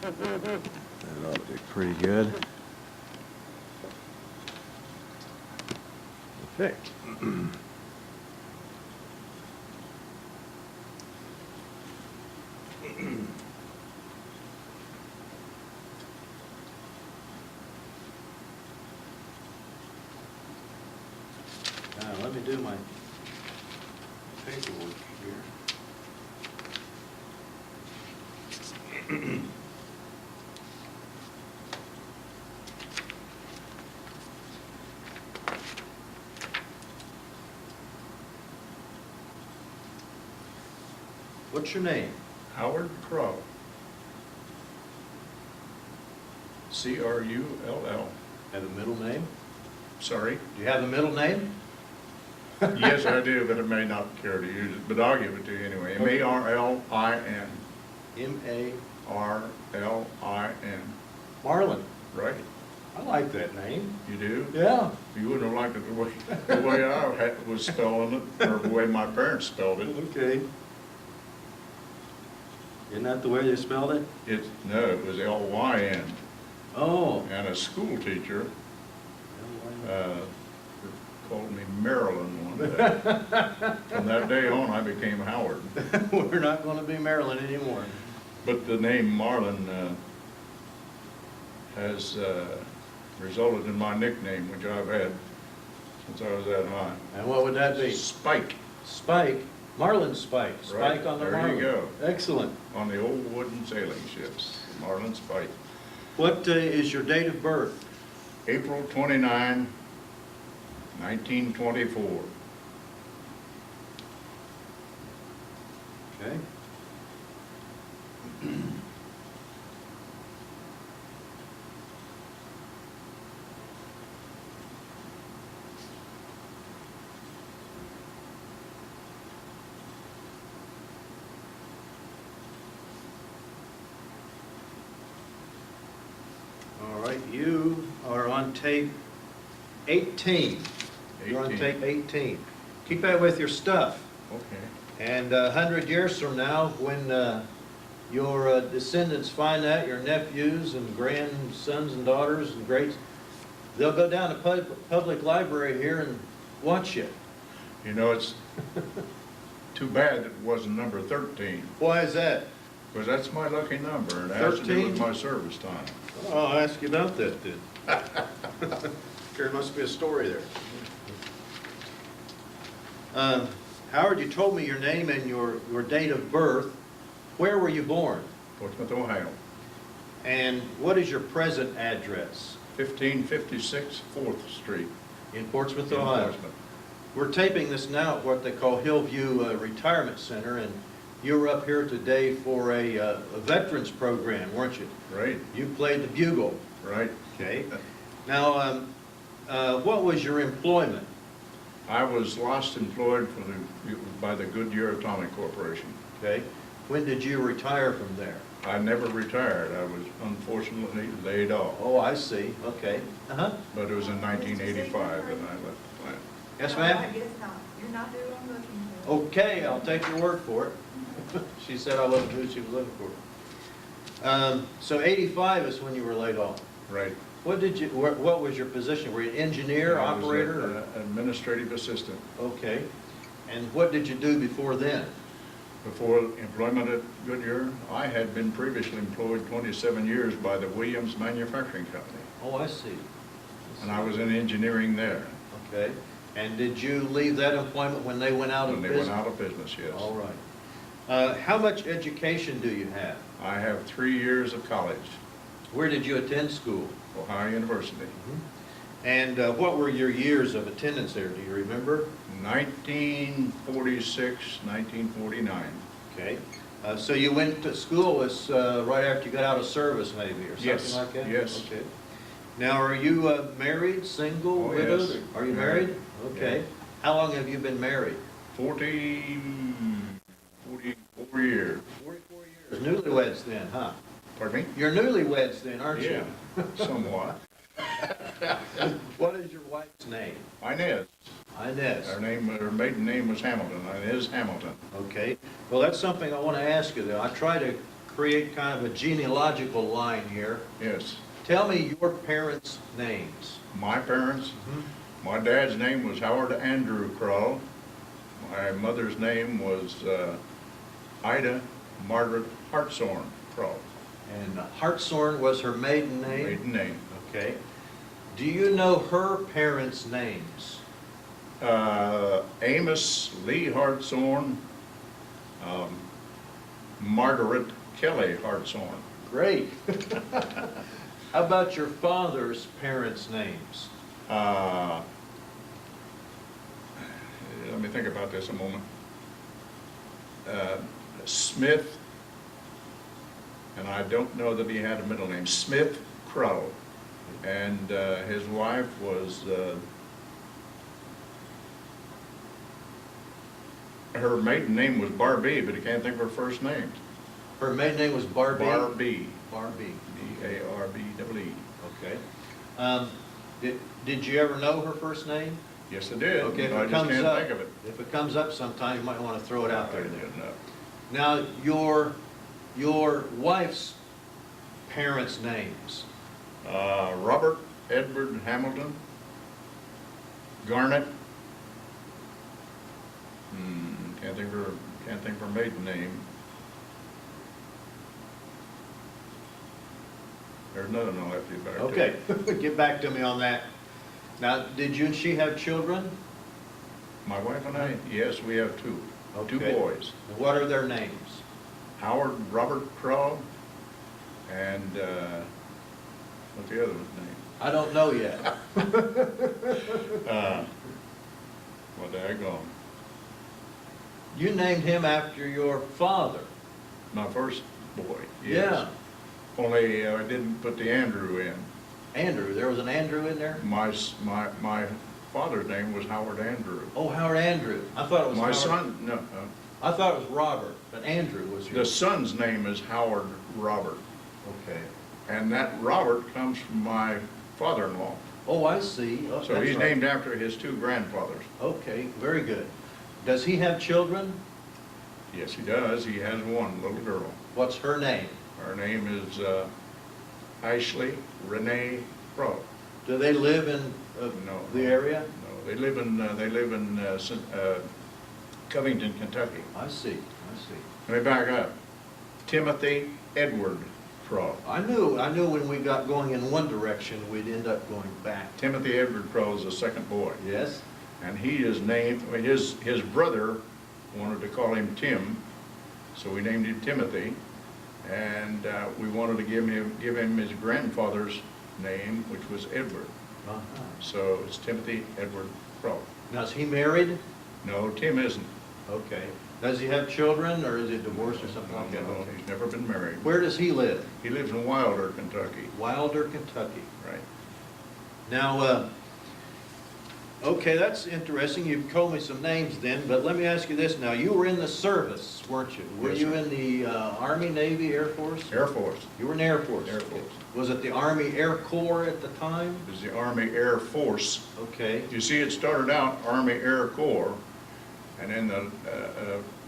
That ought to be pretty good. Okay. Now, let me do my paperwork here. What's your name? Howard Crull. C-R-U-L-L. Have a middle name? Sorry? Do you have a middle name? Yes, I do, but I may not care to use it, but I'll give it to you anyway. M-A-R-L-I-N. M-A-R-L-I-N. Marlin. Right? I like that name. You do? Yeah. You wouldn't have liked it the way I was spelling it, or the way my parents spelled it. Okay. Isn't that the way they spelled it? No, it was L-Y-N. Oh. And a school teacher called me Marilyn one day. From that day on, I became Howard. We're not going to be Maryland anymore. But the name Marlin has resulted in my nickname, which I've had since I was that high. And what would that be? Spike. Spike. Marlin Spike. Spike Right, on the there Marlin. you go. Excellent. On the old wooden sailing ships, Marlin Spike. What is your date of birth? April 29, 1924. Okay. All right, you are on tape 18. You're on 18. tape 18. Keep that with your stuff. Okay. And 100 years from now, when your descendants find that, your nephews and grandsons and daughters and greats, they'll go down to public library here and watch you. You know, it's too bad it wasn't number 13, Why is that? because that's my lucky number, and it has to do with 13? my service time. Oh, I'll ask you about that then. There must be a story there. Howard, you told me your name and your date of birth. Where were you born? Portsmouth, Ohio. And what is your present address? 1556 4th Street. In Portsmouth, in Ohio. Portsmouth. We're taping this now at what they call Hillview Retirement Center, and you were up here today for a veterans program, weren't you? Right, You played the bugle. right. Okay. Now, what was your employment? I was last employed by the Goodyear Atomic Corporation. Okay. When did you retire from there? I never retired. I was unfortunately laid off. Oh, I see. Okay. Uh-huh. But it was in 1985 that I left the plant. Yes, No, ma'am? I guess not. You're not who I'm looking for. Okay, I'll take your word for it. She said I wasn't who she was looking for. So 85 is when you were laid off. Right. What was your position? Were you an engineer, I was operator? an administrative assistant. Okay. And what did you do before then? Before employment at Goodyear, I had been previously employed 27 years by the Williams Manufacturing Company, Oh, I see. and I was in engineering there Okay. And did you leave that employment when they went out of when they business? went out of business, yes. All right. How much education do you have? I have 3 years of college, Where did you attend school? Ohio University. And what were your years of attendance there? Do you remember? 1946, 1949. Okay. So you went to school was right after you got out of service, maybe, or something Yes, like that? yes. Okay. Now, are you married, single, Oh, widowed? yes. Are you married? Married. Okay. Yeah. How long have you been married? 44 years. 44 years. Newlyweds then, huh? Pardon me? You're newlyweds then, aren't Yeah, you? somewhat. What is your wife's name? Inez. Inez. Her maiden name was Hamilton. Inez Hamilton. Okay. Well, that's something I want to ask you, though. I try to create kind of a genealogical line here. Yes. Tell me your parents' names. My parents, my dad's name was Howard Andrew Crull. My mother's name was Ida Margaret Hartshorn Crull. And Hartshorn was her maiden name? Maiden name. Okay. Do you know her parents' names? Amos Lee Hartshorn, Margaret Kelly Hartshorn. Great. How about your father's parents' names? Let me think about this a moment. Smith, and I don't know that he had a middle name, Smith Crull. And his wife was, her maiden name was Barbie, but I can't think of her first name. Her maiden name was Barbie? Barbie. Barbie. B-A-R-B-E. Okay. Did you ever know her first name? Yes, I did. Okay, if I it just comes can't up, think of it. if it comes up sometime, you might want to throw it out there. I then. didn't know. Now, your wife's parents' names. Robert Edward Hamilton, Garnett, can't think of her maiden name. There's another one I'll have to get back to. Okay, get back to me on that. Now, did you and she have children? My wife and I, yes, we have two. Two Okay. boys. And what are their names? Howard Robert Crull and, what's the other one's name? I don't know yet. Well, daggone. You named him after your father. My first boy, yes. Yeah. Only I didn't put the Andrew in. Andrew, there was an Andrew in there? My father's name was Howard Andrew. Oh, Howard Andrew. I thought it was My Howard. son, no, I thought it was Robert, but Andrew was the yours. son's name is Howard Robert. Okay. And that Robert comes from my father-in-law. Oh, I see. Oh, So that's he's right. named after his two grandfathers. Okay, very good. Does he have children? Yes, he does. He has one little girl. What's her name? Her name is Ashley Renee Crull. Do they live in No. the area? No, they live in Covington, Kentucky. I see, I see. Let me back up. Timothy Edward Crull. I knew when we got going in one direction, we'd end up going back. Timothy Edward Crull is the second boy. Yes? And he is named, I mean, his brother wanted to call him Tim, so we named him Timothy. And we wanted to give him his grandfather's name, which was Edward. Uh-huh. So it's Timothy Edward Crull. Now, is he married? No, Tim isn't. Okay. Does he have children, or is he divorced or something like that? No, Okay. he's never been married. Where does he live? He lives in Wilder, Kentucky. Wilder, Kentucky. Right. Now, okay, that's interesting. You've told me some names then, but let me ask you this now. You were in the service, weren't you? Were Yes, you sir. in the Army, Navy, Air Force? Air Force. You were in Air Force? Air Force. Was it the Army Air Corps at the time? It was the Army Air Force. Okay. You see, it started out Army Air Corps, and in the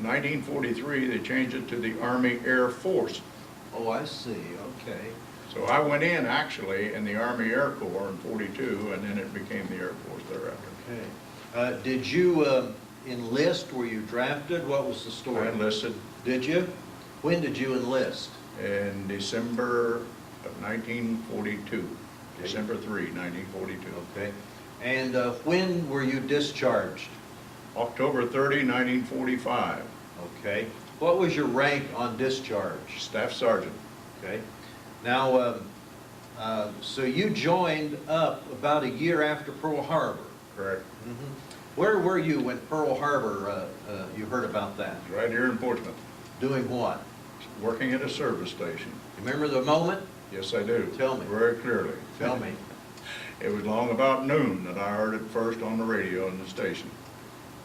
1943, they changed it to the Army Air Force. Oh, I see. Okay. So I went in actually in the Army Air Corps in 42, and then it became the Air Force thereafter. Okay. Did you enlist? Were you drafted? What was the I story? enlisted Did you? When did you enlist? in December of 1942, Okay. December 3, 1942. Okay. And when were you discharged? October 30, 1945, Okay. What was your rank on discharge? Staff Sergeant. Okay. Now, so you joined up about a year after Pearl Harbor. Correct. Where were you when Pearl Harbor, you heard about that? Right here in Portsmouth, Doing what? working at a service station. Remember the moment? Yes, I do. Tell me. Very clearly. Tell me. It was long about noon that I heard it first on the radio in the station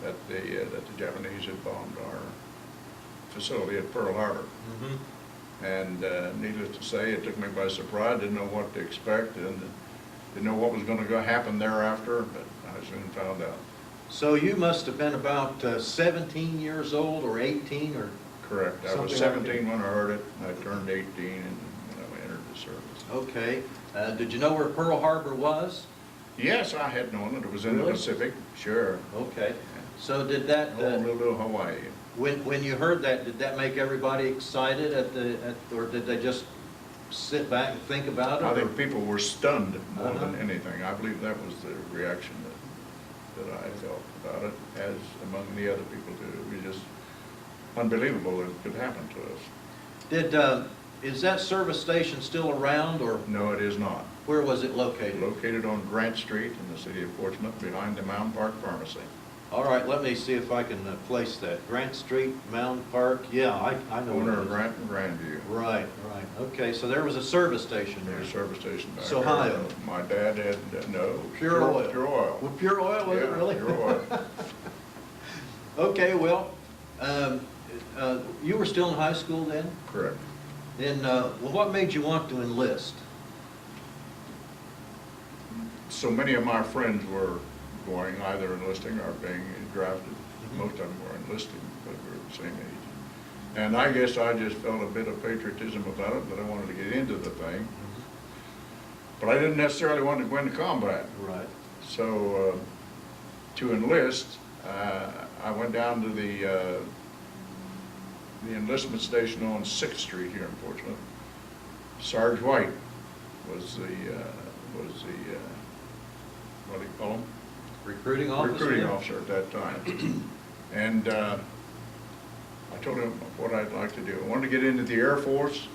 that the Japanese had bombed our facility at Pearl Harbor. And needless to say, it took me by surprise. Didn't know what to expect, and didn't know what was going to happen thereafter, but I soon found out. So you must have been about 17 years old or 18, or Correct. I was Something like 17 when I heard it, and I turned 18 and when I entered the service. Okay. Did you know where Pearl Harbor was? Yes, I had known it. It was in the Really? Pacific, sure. Okay. So did that, Oh, little Hawaii. when you heard that, did that make everybody excited or did they just sit back and think about it? I or- think people were stunned more than Uh-huh. anything. I believe that was the reaction that I felt about it, as among the other people too. It was just unbelievable that it could happen to us. Is that service station still around, or No, it is not. where was it located? Located on Grant Street in the city of Portsmouth, behind the Mound Park Pharmacy. All right, let me see if I can place that. Grant Street, Mound Park, yeah, I know. Corner where it of is. Grant and Grandview. Right, right. Okay, so there was a service station there. There's a service station back So there. Ohio. My dad had, no. Pure oil. Pure oil. Well, pure oil, was it Yeah, really? pure oil. Okay, well, you were still in high school then? Correct. And, well, what made you want to enlist? So many of my friends were going, either enlisting or being drafted. Mhm. Most of them were enlisting because we were the same age. And I guess I just felt a bit of patriotism about it, that I wanted to get into the thing. But I didn't necessarily want to go into combat. Right. So to enlist, I went down to the enlistment station on 6th Street here in Portsmouth. Sarge White was the what do you call him? Recruiting officer? Recruiting officer at that time. And I told him what I'd like to do. I wanted to get into the Air Force,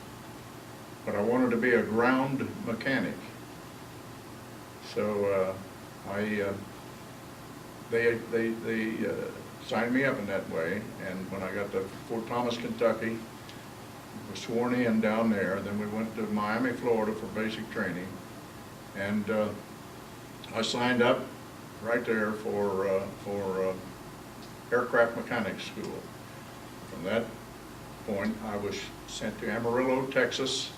but I wanted to be a ground mechanic. So they signed me up in that way, and when I got to Fort Thomas, Kentucky, was sworn in down there. Then we went to Miami, Florida for basic training, and I signed up right there for aircraft mechanics school. From that point, I was sent to Amarillo, Texas,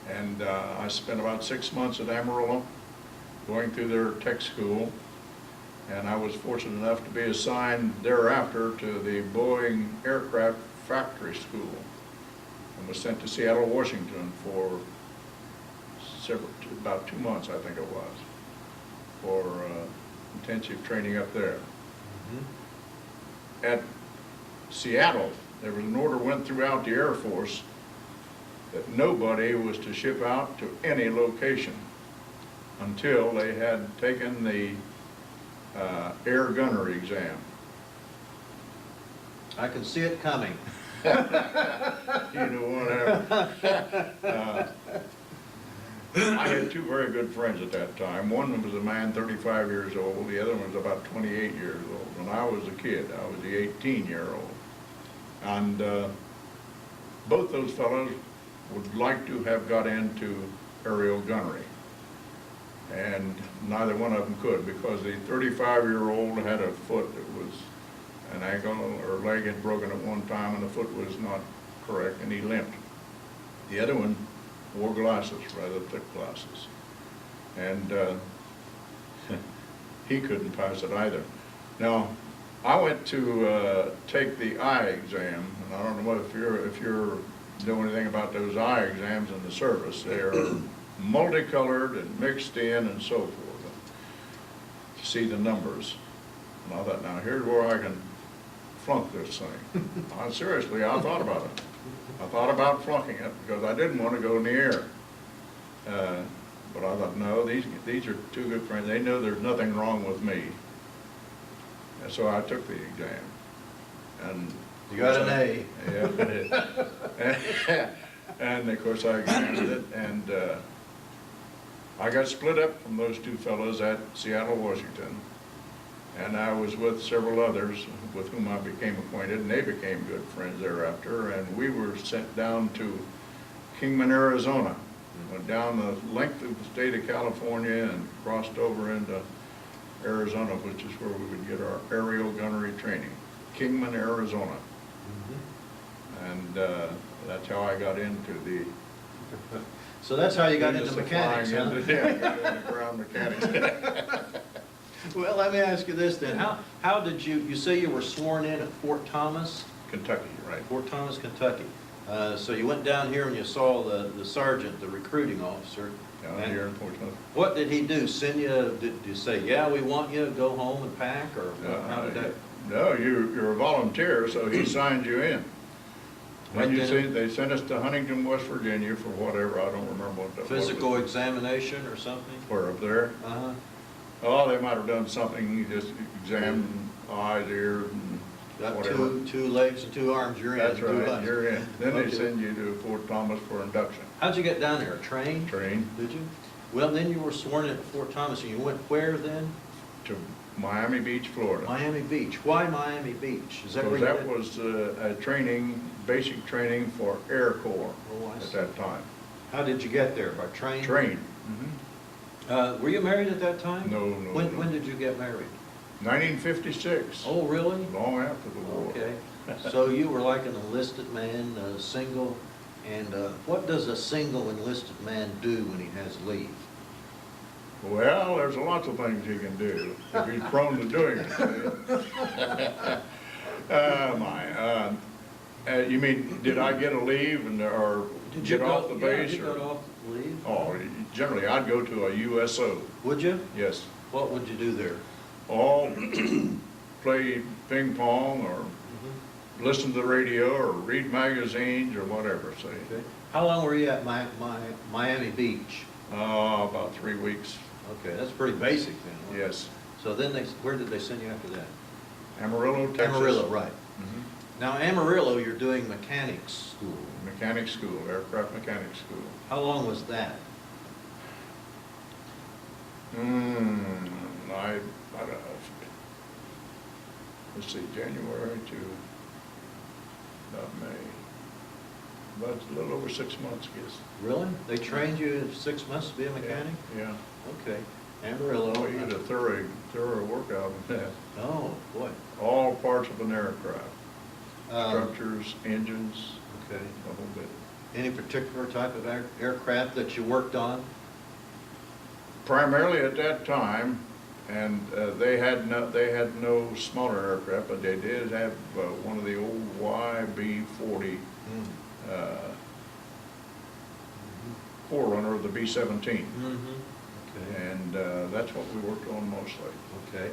and I spent about 6 months at Amarillo, going through their tech school, and I was fortunate enough to be assigned thereafter to the Boeing Aircraft Factory School, and was sent to Seattle, Washington for about 2 months, I think it was, for intensive training up there. Mhm. At Seattle, there was an order went throughout the Air Force that nobody was to ship out to any location until they had taken the air gunnery exam. I can see it coming. You know, whatever. I had two very good friends at that time. One was a man 35 years old, the other one was about 28 years old. When I was a kid, I was the 18-year-old. And both those fellows would like to have got into aerial gunnery. And neither one of them could, because the 35-year-old had a foot that was an ankle or leg had broken at one time, and the foot was not correct, and he limped. The other one wore glasses, rather thick glasses. And he couldn't pass it either. Now, I went to take the eye exam, and I don't know if you're doing anything about those eye exams in the service. They're multicolored and mixed in and so forth, to see the numbers. And I thought, now here's where I can flunk this thing. Seriously, I thought about it. I thought about flunking it because I didn't want to go in the air. But I thought, no, these are two good friends. They know there's nothing wrong with me. And so I took the exam. And You got an A. Yeah, I did. And of course I examined it, and I got split up from those two fellows at Seattle, Washington. And I was with several others with whom I became acquainted, and they became good friends thereafter. And we were sent down to Kingman, Arizona. Went down the length of the state of California and crossed over into Arizona, which is where we would get our aerial gunnery training. Kingman, Arizona. Mhm. And that's how I got into the... So that's how you got into the mechanics, flying huh? into- Yeah, got into ground mechanics. Well, let me ask you this then. How did you say you were sworn in at Fort Thomas? Kentucky. Right. Fort Thomas, Kentucky. So you went down here and you saw the sergeant, the recruiting officer. Down and here in Fort Thomas. What did he do? Send you, did you say, yeah, we want you to go home and pack, or how did that? No, you're a volunteer, so he signed you in. Right And then? they sent us to Huntington, West Virginia for whatever, I don't remember what that was. Physical examination or something? We're up there. Uh-huh. Oh, they might have done something, just examined eyes, ears, and Got whatever. two legs and 2 arms, you're in. That's 2 right, eyes. you're in. Then Okay. they send you to Fort Thomas for induction. How'd you get down there? Train? Train Did you? Well, then you were sworn in at Fort Thomas, and you went where then? to Miami Beach, Florida. Miami Beach. Why Miami Beach? Is that where Because you that did? was a training, basic training for Air Corps Oh, I at see. that time. How did you get there? By train? Train. Were you married at that time? No. When did you get married? 1956, Oh, really? long after the war. Okay. So you were like an enlisted man, single, and what does a single enlisted man do when he has leave? Well, there's lots of things he can do if he's prone to doing it. You mean, did I get a leave or Did you get off the yeah, base? did you or- go off leave? Oh, generally I'd go to a USO, Would you? yes. What would you do there? All play ping pong or listen to the radio or read magazines or whatever, say. Okay. How long were you at Miami Beach? About 3 weeks, Okay, that's pretty basic then. wasn't it? yes. So then where did they send you after that? Amarillo, Texas. Amarillo, right. Mhm. Now Amarillo, you're doing mechanics school. Mechanic school, aircraft mechanic school. How long was that? I don't know. Let's see, January to about May. About a little over 6 months, I guess. Really? They trained you 6 months to be a mechanic? Yeah. Okay. Amarillo. Oh, you get a thorough workout in that. Oh, boy. All parts of an aircraft, Um, structures, engines, Okay. the whole bit. Any particular type of aircraft that you worked on? Primarily at that time, and they had no smaller aircraft, but they did have one of the old YB-40 forerunner of the B-17, Mm-hmm. Okay. and that's what we worked on mostly. Okay.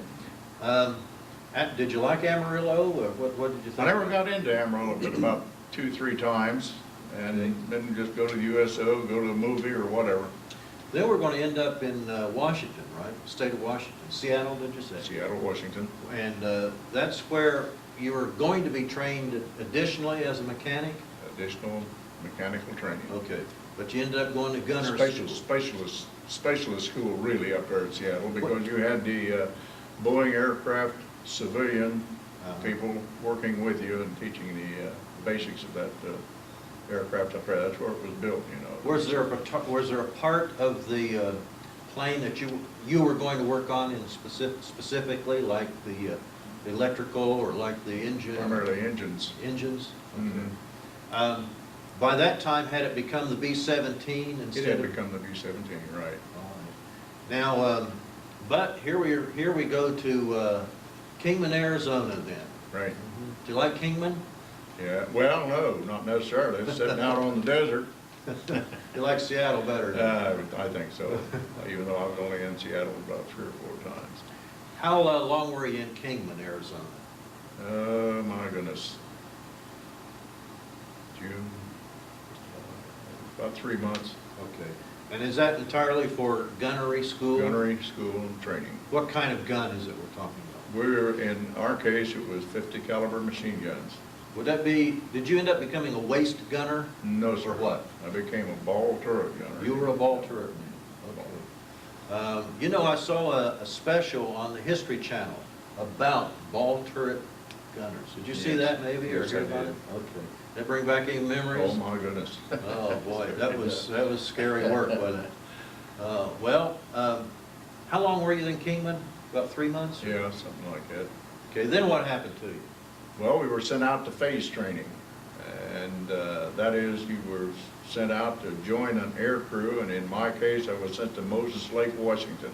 Did you like Amarillo? Or what did you think? I never got into Amarillo but about 2-3 times, and then just go to the USO, go to a movie or whatever. Then we're going to end up in Washington, right? State of Washington. Seattle, did you say? Seattle, Washington. And that's where you were going to be trained additionally as a mechanic? Additional mechanical training. Okay. But you ended up going to gunner school. Specialist school really up there in Seattle, because you had the Boeing aircraft civilian people working with you and teaching the basics of that aircraft up there. That's where it was built, you know. Was there a part of the plane that you were going to work on in specifically, like the electrical or like the engine? Primarily engines. Engines? Mhm. By that time, had it become the B-17 It instead had of? become the B-17, right. Now, but here we go to Kingman, Arizona then. Right. Do you like Kingman? Yeah, well, no, not necessarily. It's sitting out on the desert. You like Seattle better? I think so, even though I was only in Seattle about 3 or 4 times. How long were you in Kingman, Arizona? Oh, my goodness. June, about 3 months. Okay. And is that entirely for gunnery school? Gunnery school and training. What kind of gun is it we're talking about? In our case, it was 50 caliber machine guns. Would that be, did you end up becoming a waist gunner? No, sir. Or what? I became a ball turret gunner. You were a ball turret man. Okay. You know, I saw a special on the History Channel about ball turret gunners. Did you see Yes. that maybe or Yes, hear I about did. it? Okay. That bring back any memories? Oh, my goodness. Oh, boy, that was scary work, wasn't it? Well, how long were you in Kingman? About 3 months? Yeah, something like that. Okay, then what happened to you? Well, we were sent out to phase training, and that is, you were sent out to join an air crew, and in my case, I was sent to Moses Lake, Washington.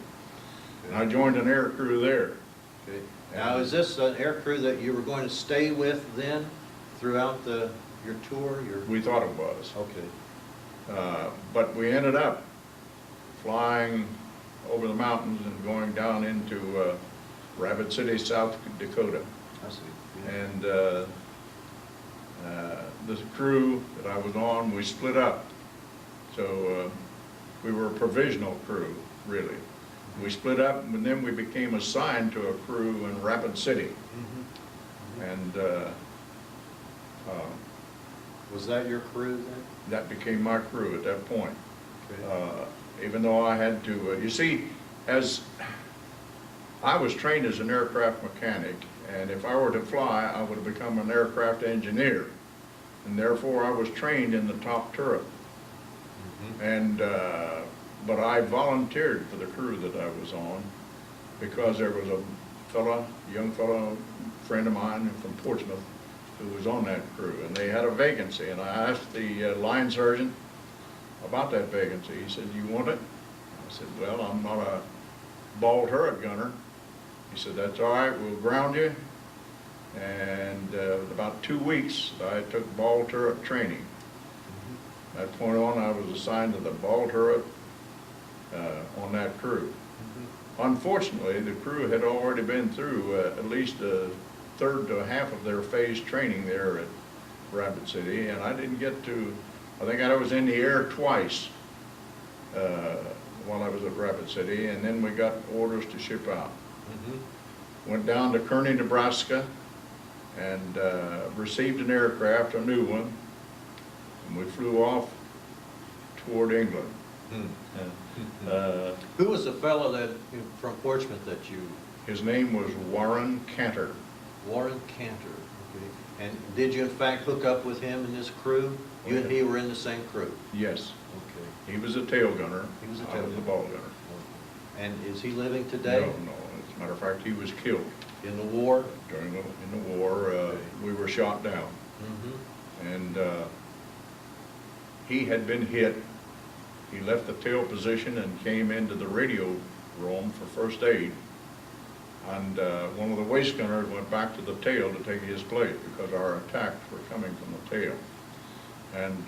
And I joined an air crew there. Okay. Now, is this an air crew that you were going to stay with then? throughout your tour, We thought it was. Okay. But we ended up flying over the mountains and going down into Rapid City, South Dakota. I see. Yeah. And the crew that I was on, we split up. So we were a provisional crew, really. We split up, and then we became assigned to a crew in Rapid City. Mhm. And Was that your crew then? that became my crew at that point. Okay. Even though I had to, you see, as I was trained as an aircraft mechanic, and if I were to fly, I would have become an aircraft engineer. And therefore, I was trained in the top turret. Mhm. And, but I volunteered for the crew that I was on because there was a young fellow, friend of mine from Portsmouth, who was on that crew, and they had a vacancy, and I asked the line sergeant about that vacancy. He said, "You want it?" I said, "Well, I'm not a ball turret gunner." He said, "That's all right, we'll ground you." And about 2 weeks, I took ball turret training. From that point on, I was assigned to the ball turret on that crew. Unfortunately, the crew had already been through at least a third to a half of their phase training there at Rapid City, and I didn't get to, I think I was in the air twice while I was at Rapid City, and then we got orders to ship out. Mhm. Went down to Kearney, Nebraska, and received an aircraft, a new one, and we flew off toward England. Who was the fellow that, from Portsmouth that you, His name was Warren Cantor. Warren Cantor? Okay. And did you in fact hook up with him in this crew? You and he were in the same crew? Yes, Okay. he was a tail gunner. He was a I tail was a gunner. ball gunner. And is he living today? No, no. As a matter of fact, he was killed In the war? in the war. We were shot down, Mm-hmm. and he had been hit. He left the tail position and came into the radio room for first aid. And one of the waist gunners went back to the tail to take his place because our attacks were coming from the tail. And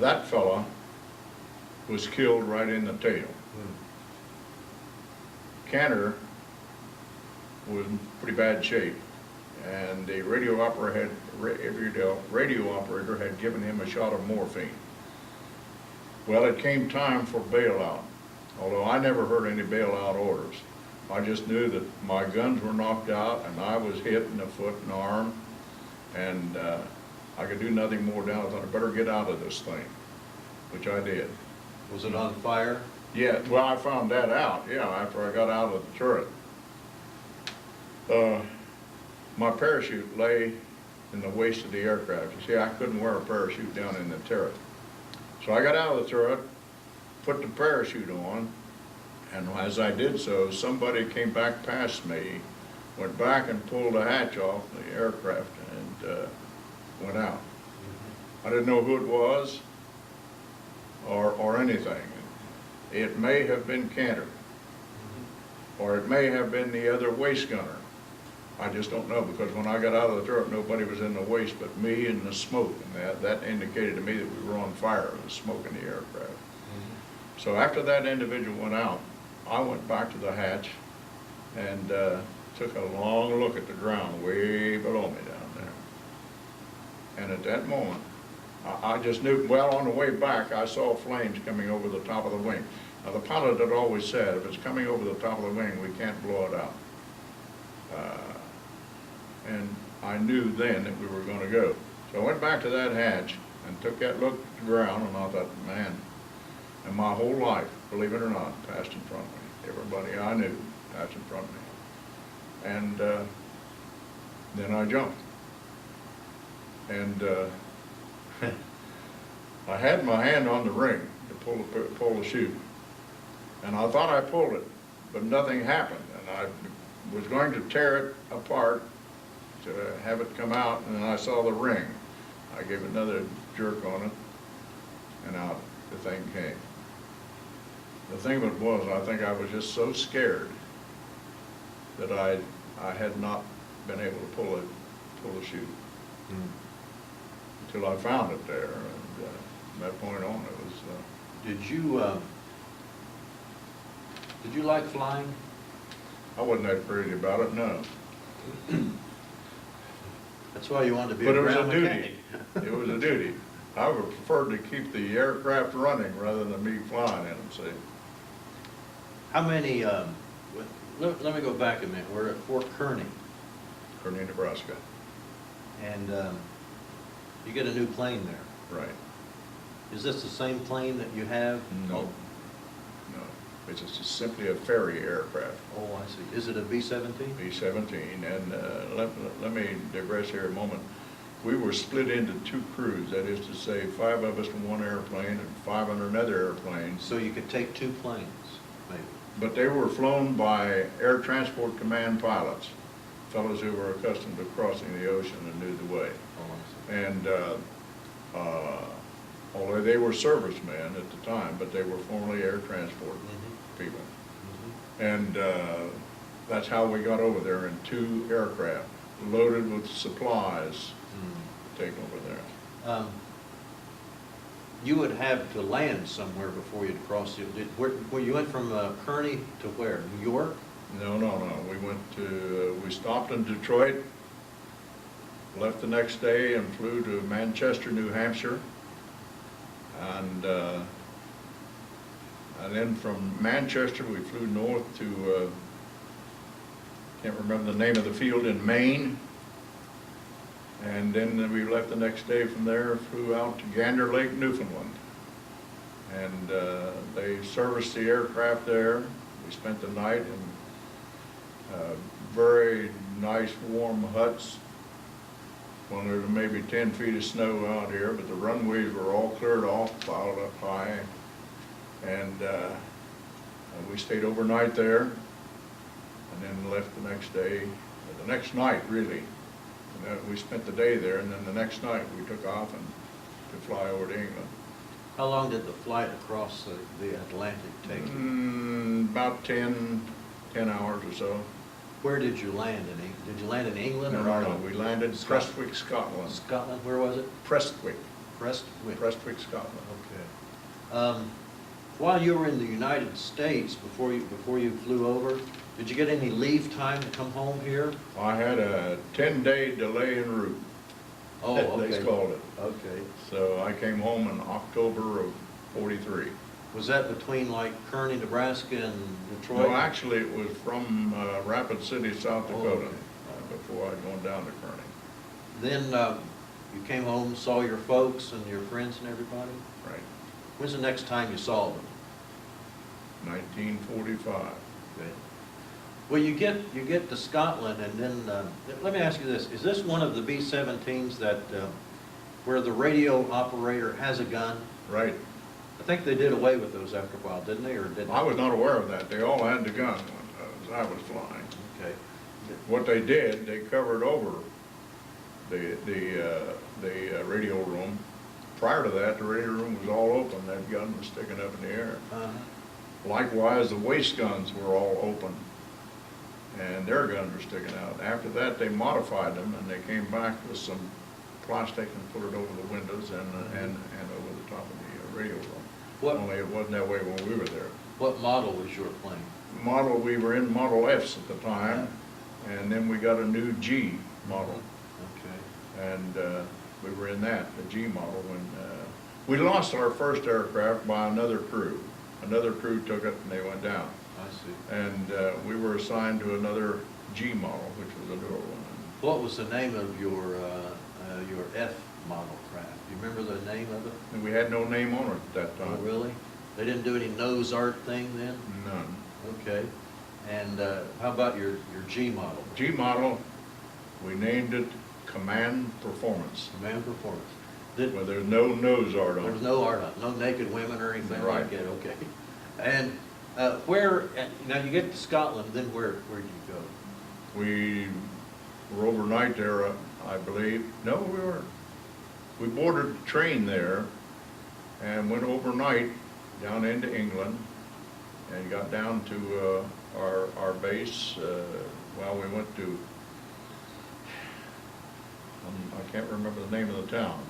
that fella was killed right in the tail. Cantor was in pretty bad shape, and the radio operator had given him a shot of morphine. Well, it came time for bailout, although I never heard any bailout orders. I just knew that my guns were knocked out and I was hit in the foot and arm, and I could do nothing more down. I thought I better get out of this thing, which I did. Was it on fire? Yeah, well, I found that out, yeah, after I got out of the turret. My parachute lay in the waist of the aircraft. You see, I couldn't wear a parachute down in the turret. So I got out of the turret, put the parachute on, and as I did so, somebody came back past me, went back and pulled the hatch off the aircraft and went out. I didn't know who it was or anything. It may have been Cantor, or it may have been the other waist gunner. I just don't know, because when I got out of the turret, nobody was in the waist but me and the smoke, and that indicated to me that we were on fire. There was smoke in the aircraft. So after that individual went out, I went back to the hatch and took a long look at the ground way below me down there. And at that moment, I just knew, well, on the way back, I saw flames coming over the top of the wing. Now, the pilot had always said, if it's coming over the top of the wing, we can't blow it out. And I knew then that we were going to go. So I went back to that hatch and took that look at the ground, and I thought, man, and my whole life, believe it or not, passed in front of me. Everybody I knew passed in front of me. And then I jumped. And I had my hand on the ring to pull the chute. And I thought I pulled it, but nothing happened. And I was going to tear it apart to have it come out, and then I saw the ring. I gave another jerk on it, and out the thing came. The thing of it was, I think I was just so scared that I had not been able to pull it full of chute. Until I found it there, and from that point on, it was, Did you like flying? I wasn't that crazy about it, no. That's why you wanted to be But a it was a ground duty. mechanic. It was a duty. I would prefer to keep the aircraft running rather than me flying in them, see? How many, let me go back a minute. We're at Fort Kearney, Kearney, Nebraska. and you get a new plane there. Right. Is this the same plane that you have? No. No. It's just simply a ferry aircraft. Oh, I see. Is it a B-17? B-17, and let me digress here a moment. We were split into two crews, that is to say, 5 of us in one airplane and 5 on another airplane. So you could take 2 planes, maybe? But they were flown by Air Transport Command pilots, fellows who were accustomed to crossing the ocean and knew the way. Oh, I see. And although they were servicemen at the time, but they were formerly air transport people. And that's how we got over there in 2 aircraft, loaded with supplies to take over there. You would have to land somewhere before you'd cross the, where you went from Kearney to where? New York? No. We stopped in Detroit, left the next day and flew to Manchester, New Hampshire. And then from Manchester, we flew north to, can't remember the name of the field in Maine. And then we left the next day from there, flew out to Gander Lake, Newfoundland. And they serviced the aircraft there. We spent the night in very nice warm huts. Well, there's maybe 10 feet of snow out here, but the runways were all cleared off, piled up high. And we stayed overnight there, and then left the next day, or the next night really. And we spent the day there, and then the next night we took off and to fly over to England. How long did the flight across the Atlantic take you? About 10 hours or so. Where did you land in England? Did you land in England or No, Ireland? we landed in Prestwick, Scotland. Scotland, where was it? Prestwick, Prestwick, Scotland. Okay. While you were in the United States, before you flew over, did you get any leave time to come home here? I had a 10-day delay en route. Oh, okay. They called it. Okay. So I came home in October of '43. Was that between like Kearney, Nebraska and Detroit? No, actually it was from Rapid City, South Dakota, okay. Before I'd gone down to Kearney. Then you came home, saw your folks and your friends and everybody? Right. When's the next time you saw them? 1945. Okay. Well, you get to Scotland, and then let me ask you this: is this one of the B-17s that where the radio operator has a gun? Right. I think they did away with those after a while, didn't they, or didn't? I was not aware of that. They all had the gun as I was flying. Okay. What they did, they covered over the radio room. Prior to that, the radio room was all open. That gun was sticking up in the air. Likewise, the waist guns were all open, and their guns were sticking out. After that, they modified them, and they came back with some plastic and put it over the windows and over the top of the radio room. Only it wasn't that way when we were there. What model was your plane? Model, we were in Model Fs at the time, and then we got a new G model. Okay. And we were in that, the G model, when we lost our first aircraft by another crew. Another crew took it and they went down. I see. And we were assigned to another G model, which was a newer one. What was the name of your F model craft? Do you remember the name of it? And we had no name on it at that Oh, time. really? They didn't do any nose art thing then? None. Okay. And how about your G model? G model, we named it Command Performance. Command Performance. Well, there's no nose art on There was it. no art on it, no naked women or anything like Right. that, okay. And now you get to Scotland, then where did you go? We were overnight there, I believe. No, we weren't. We boarded a train there and went overnight down into England and got down to our base. Well, we went to I can't remember the name of the town,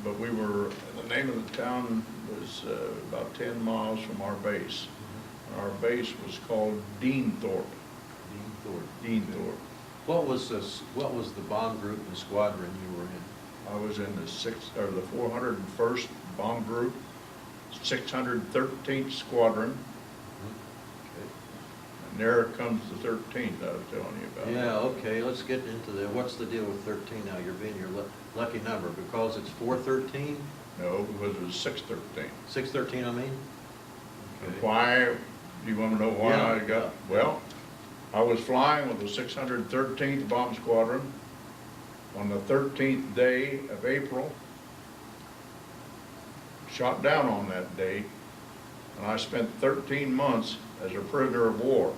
but the name of the town was about 10 miles from our base. Our base was called Deanthorpe. Deanthorpe. What was the bomb group and squadron you were in? I was in the 401st Bomb Group, 613th Squadron, and there comes the 13th I was telling you about. Yeah, okay, let's get into that. What's the deal with 13 now? You're being your lucky number because it's 413? No, because it was 613. 613, I mean? And Okay. why, do you want to know why Yeah. I got, well, I was flying with the 613th Bomb Squadron on the 13th day of April, shot down on that date, and I spent 13 months as a prisoner of war,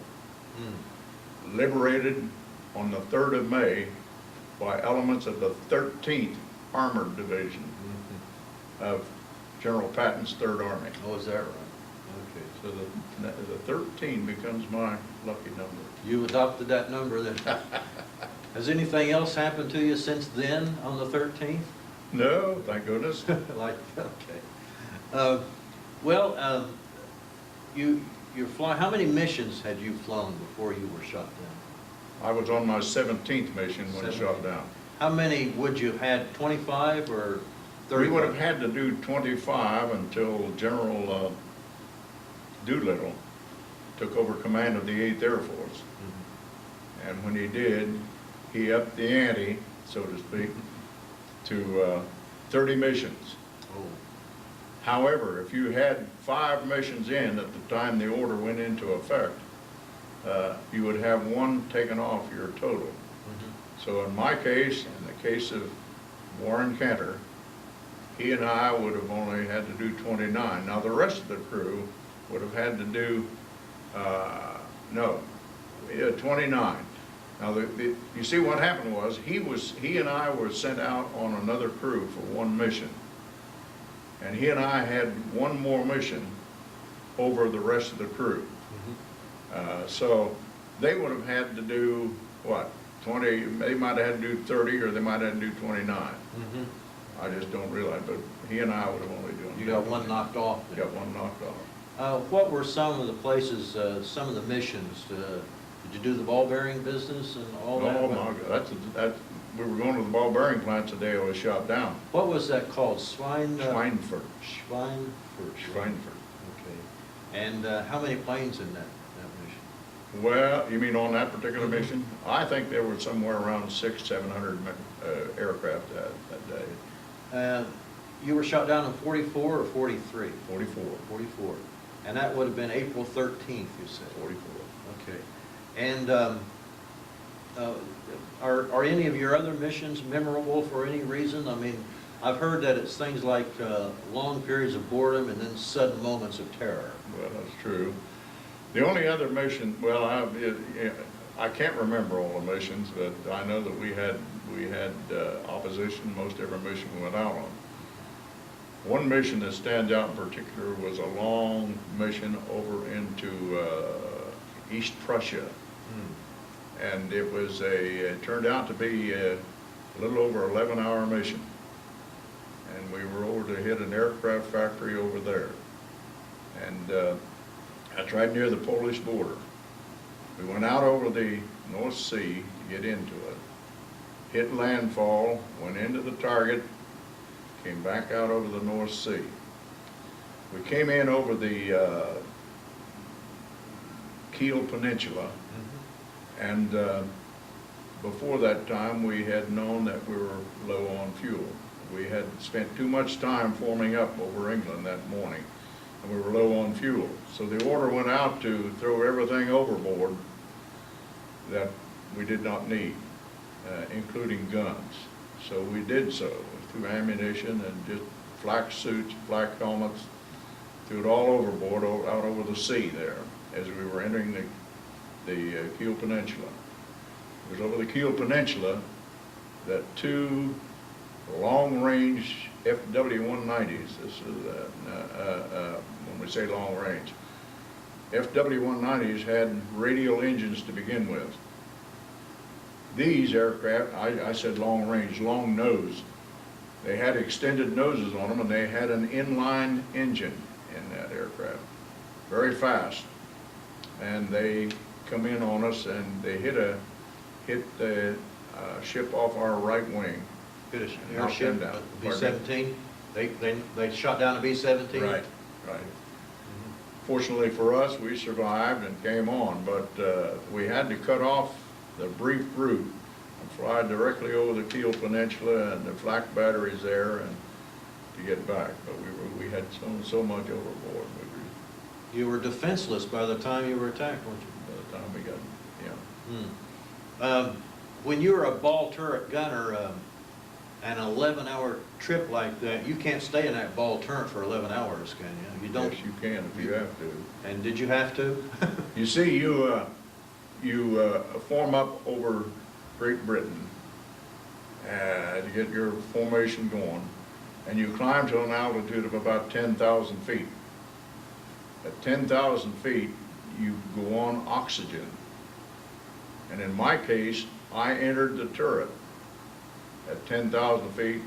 liberated on the 3rd of May by elements of the 13th Armored Division of General Patton's 3rd Army. Oh, is that right? Okay. So the 13 becomes my lucky number. You adopted that number then. Has anything else happened to you since then on the 13th? No, thank goodness. Like, okay. You fly, how many missions had you flown before you were shot down? I was on my 17th mission when shot down. How many would you have had, 25 or 30? We would have had to do 25 until General Doolittle took over command of the 8th Air Force. And when he did, he upped the ante, so to speak, to 30 missions. Oh. However, if you had 5 missions in at the time the order went into effect, you would have 1 taken off your total. So in my case, in the case of Warren Cantor, he and I would have only had to do 29. Now the rest of the crew would have had to do, 29. Now you see what happened was, he and I were sent out on another crew for 1 mission. And he and I had 1 more mission over the rest of the crew. So they would have had to do, what, 20, they might have had to do 30 or they might have had to do 29. I just don't realize, but he and I would have only done. You got 1 knocked off then? Got 1 knocked off. What were some of the places, some of the missions? Did you do the ball bearing business and all that? Oh my God, we were going to the ball bearing plants the day I was shot down. What was that called? Schweinfurt. Schweinfurt. Okay. And how many planes in that mission? Well, you mean on that particular mission? I think there were somewhere around 600-700 aircraft that day. You were shot down in 44 or 43? 44. 44. And that would have been April 13th, you said? 44. Okay. And are any of your other missions memorable for any reason? I mean, I've heard that it's things like long periods of boredom and then sudden moments of terror. Well, that's true. The only other mission, well, I can't remember all the missions, but I know that we had opposition most every mission we went out on. One mission that stands out in particular was a long mission over into East Prussia. And it turned out to be a little over 11-hour mission. And we were over to hit an aircraft factory over there. And that's right near the Polish border. We went out over the North Sea to get into it, hit landfall, went into the target, came back out over the North Sea. We came in over the Kiel Peninsula, and before that time we had known that we were low on fuel. We had spent too much time forming up over England that morning, and we were low on fuel. So the order went out to throw everything overboard that we did not need, including guns. So we did so. We threw ammunition and just flak suits, flak helmets, threw it all overboard out over the sea there as we were entering the Kiel Peninsula. It was over the Kiel Peninsula that 2 long-range FW-190s, this is when we say long range, FW-190s had radial engines to begin with. These aircraft, I said long range, long nose. They had extended noses on them, and they had an inline engine in that aircraft, very fast. And they come in on us, and they hit the ship off our right wing. Hit an Knocked them airship, down. B-17? They shot down a B-17? Right. Fortunately for us, we survived and came on, but we had to cut off the brief route and fly directly over the Kiel Peninsula and the flak batteries there and to get back. But we had so much overboard. You were defenseless by the time you were attacked, weren't you? By the time we got, When you're a ball turret gunner, an 11-hour trip like that, you can't stay in that ball turret for 11 hours, can you? You don't. Yes, you can if you have to. And did you have to? You see, you form up over Great Britain to get your formation going, and you climb to an altitude of about 10,000 feet. At 10,000 feet, you go on oxygen. And in my case, I entered the turret at 10,000 feet,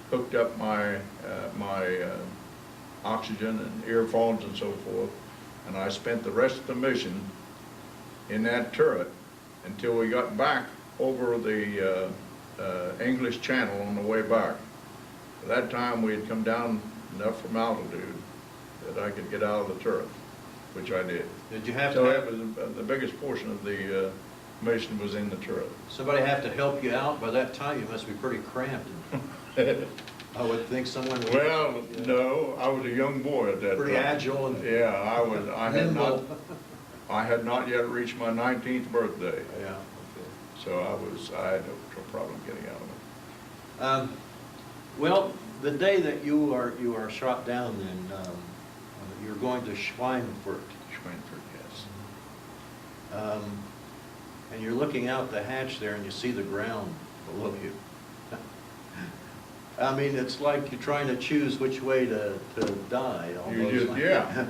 hooked up my oxygen and earphones and so forth, and I spent the rest of the mission in that turret until we got back over the English Channel on the way back. At that time, we had come down enough from altitude that I could get out of the turret, which I did. Did you have So to that have was the biggest portion of the mission was in the turret. somebody have to help you out? By that time, you must be pretty cramped. I would think someone would. Well, no, I was a young boy at that time. Pretty agile and Yeah, nimble. I had not yet reached my 19th birthday, Yeah. so I had no problem getting out of it. Well, the day that you are shot down, then you're going to Schweinfurt, Schweinfurt, yes. and you're looking out the hatch there, and you see the ground below you. I mean, it's like you're trying to choose which way to die. You Almost just, like yeah.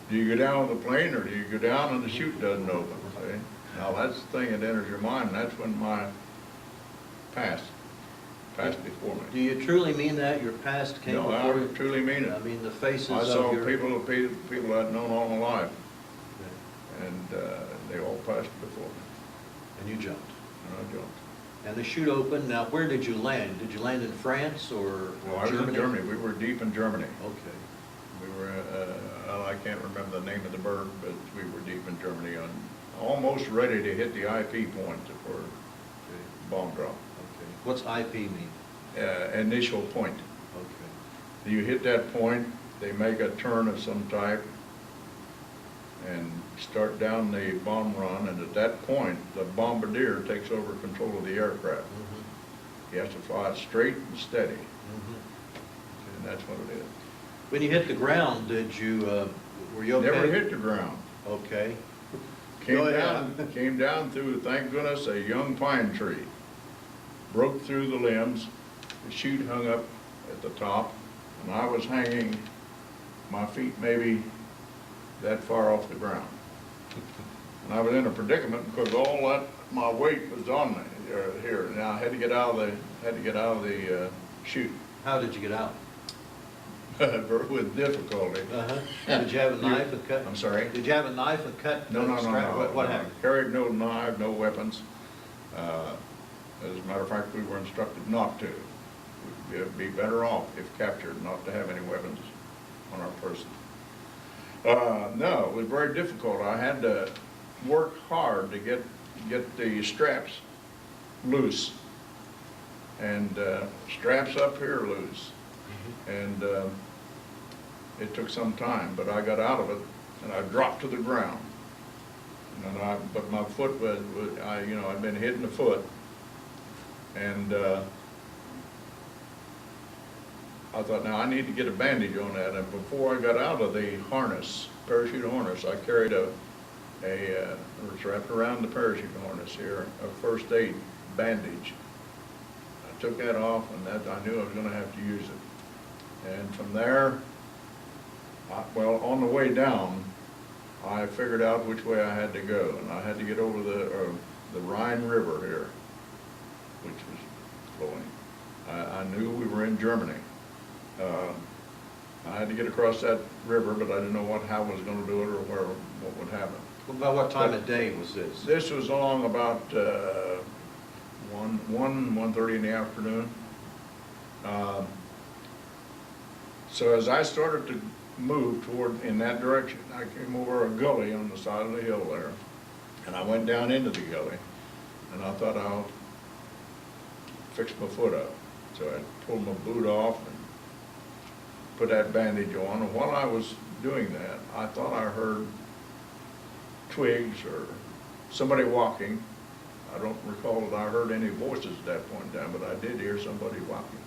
Do you go down with the plane, or do you go down and the chute doesn't open, see? Now, that's the thing that enters your mind, and that's when my past before me. Do you truly mean that? Your past came No, before I you? truly mean it. I mean, the faces I of saw your... people I'd known all my life, and they all passed before me, And you jumped. and I jumped. And the chute opened. Now, where did you land? Did you land in France or Well, I was in Germany. We were deep in Germany. Okay. We were, I can't remember the name of the bird, but we were deep in Germany, almost ready to hit the IP point for bomb drop. Okay. What's IP mean? Initial point. Okay. You hit that point, they make a turn of some type and start down the bomb run, and at that point, the bombardier takes over control of the aircraft. Mm-hmm. He has to fly it straight and steady, Mm-hmm. and that's what it is. When you hit the ground, were you okay? Never hit the ground. Okay. Came down through, thank goodness, a young pine tree. Broke through the limbs, the chute hung up at the top, and I was hanging, my feet maybe that far off the ground. And I was in a predicament because all that, my weight was on me here, and I had to get out of the chute. How did you get out? With difficulty. Uh-huh. Did you have a knife and cut? I'm sorry? Did you have a knife and cut? No. What happened? Carried no knife, no weapons. As a matter of fact, we were instructed not to. We'd be better off, if captured, not to have any weapons on our person. No, it was very difficult. I had to work hard to get the straps loose, and straps up here loose. And it took some time, but I got out of it, and I dropped to the ground. But my foot I'd been hitting the foot, and I thought, now I need to get a bandage on that. And before I got out of the harness, parachute harness, I carried it was wrapped around the parachute harness here, a first aid bandage. I took that off, and I knew I was going to have to use it. And from there, on the way down, I figured out which way I had to go, and I had to get over the Rhine River here, which was flowing. I knew we were in Germany. I had to get across that river, but I didn't know how I was going to do it or what would happen. About what time of day was this? This was along about 1:30 in the afternoon. So as I started to move toward in that direction, I came over a gully on the side of the hill there, and I went down into the gully, and I thought I'll fix my foot up. So I pulled my boot off and put that bandage on, and while I was doing that, I thought I heard twigs or somebody walking. I don't recall that I heard any voices at that point in time, but I did hear somebody walking.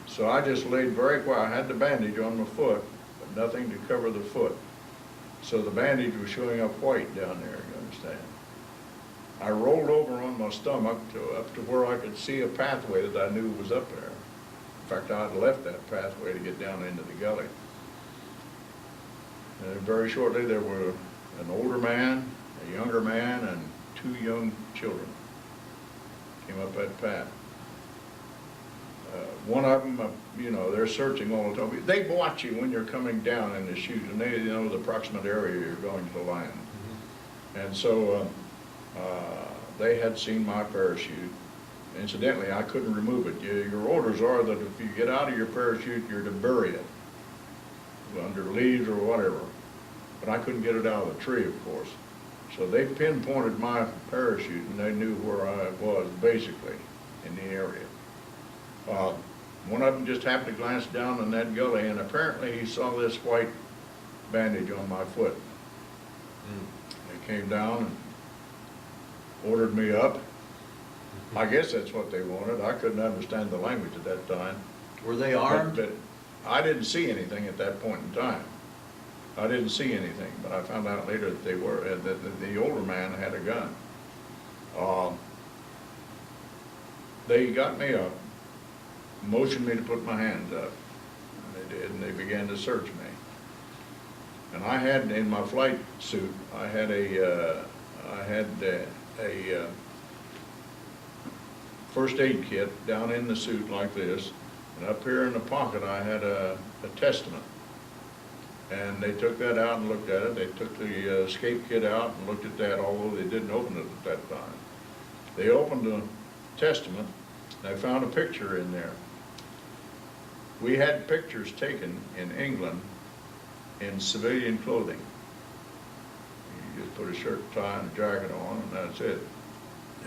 So I just laid very quiet. I had the bandage on my foot, but nothing to cover the foot. So the bandage was showing up white down there, you understand. I rolled over on my stomach up to where I could see a pathway that I knew was up there. In fact, I had left that pathway to get down into the gully. And very shortly there were an older man, a younger man, and 2 young children came up that path. One of them, you know, they're searching all the time. They watch you when you're coming down in the chute, and they know the approximate area you're going to land. Mm-hmm. And so they had seen my parachute. Incidentally, I couldn't remove it. Your orders are that if you get out of your parachute, you're to bury it under leaves or whatever. But I couldn't get it out of the tree, of course. So they pinpointed my parachute, and they knew where I was, basically, in the area. One of them just happened to glance down in that gully, and apparently he saw this white bandage on my foot. They came down and ordered me up. I guess that's what they wanted. I couldn't understand the language at that time. Were they armed? But I didn't see anything at that point in time. I didn't see anything, but I found out later that they were, that the older man had a gun. They got me up, motioned me to put my hands up, and they did, and they began to search me. And I had, in my flight suit, I had a first aid kit down in the suit like this, and up here in the pocket I had a testament. And they took that out and looked at it. They took the escape kit out and looked at that, although they didn't open it at that time. They opened the testament, and they found a picture in there. We had pictures taken in England in civilian clothing. You just put a shirt, tie, and a jacket on, and that's it.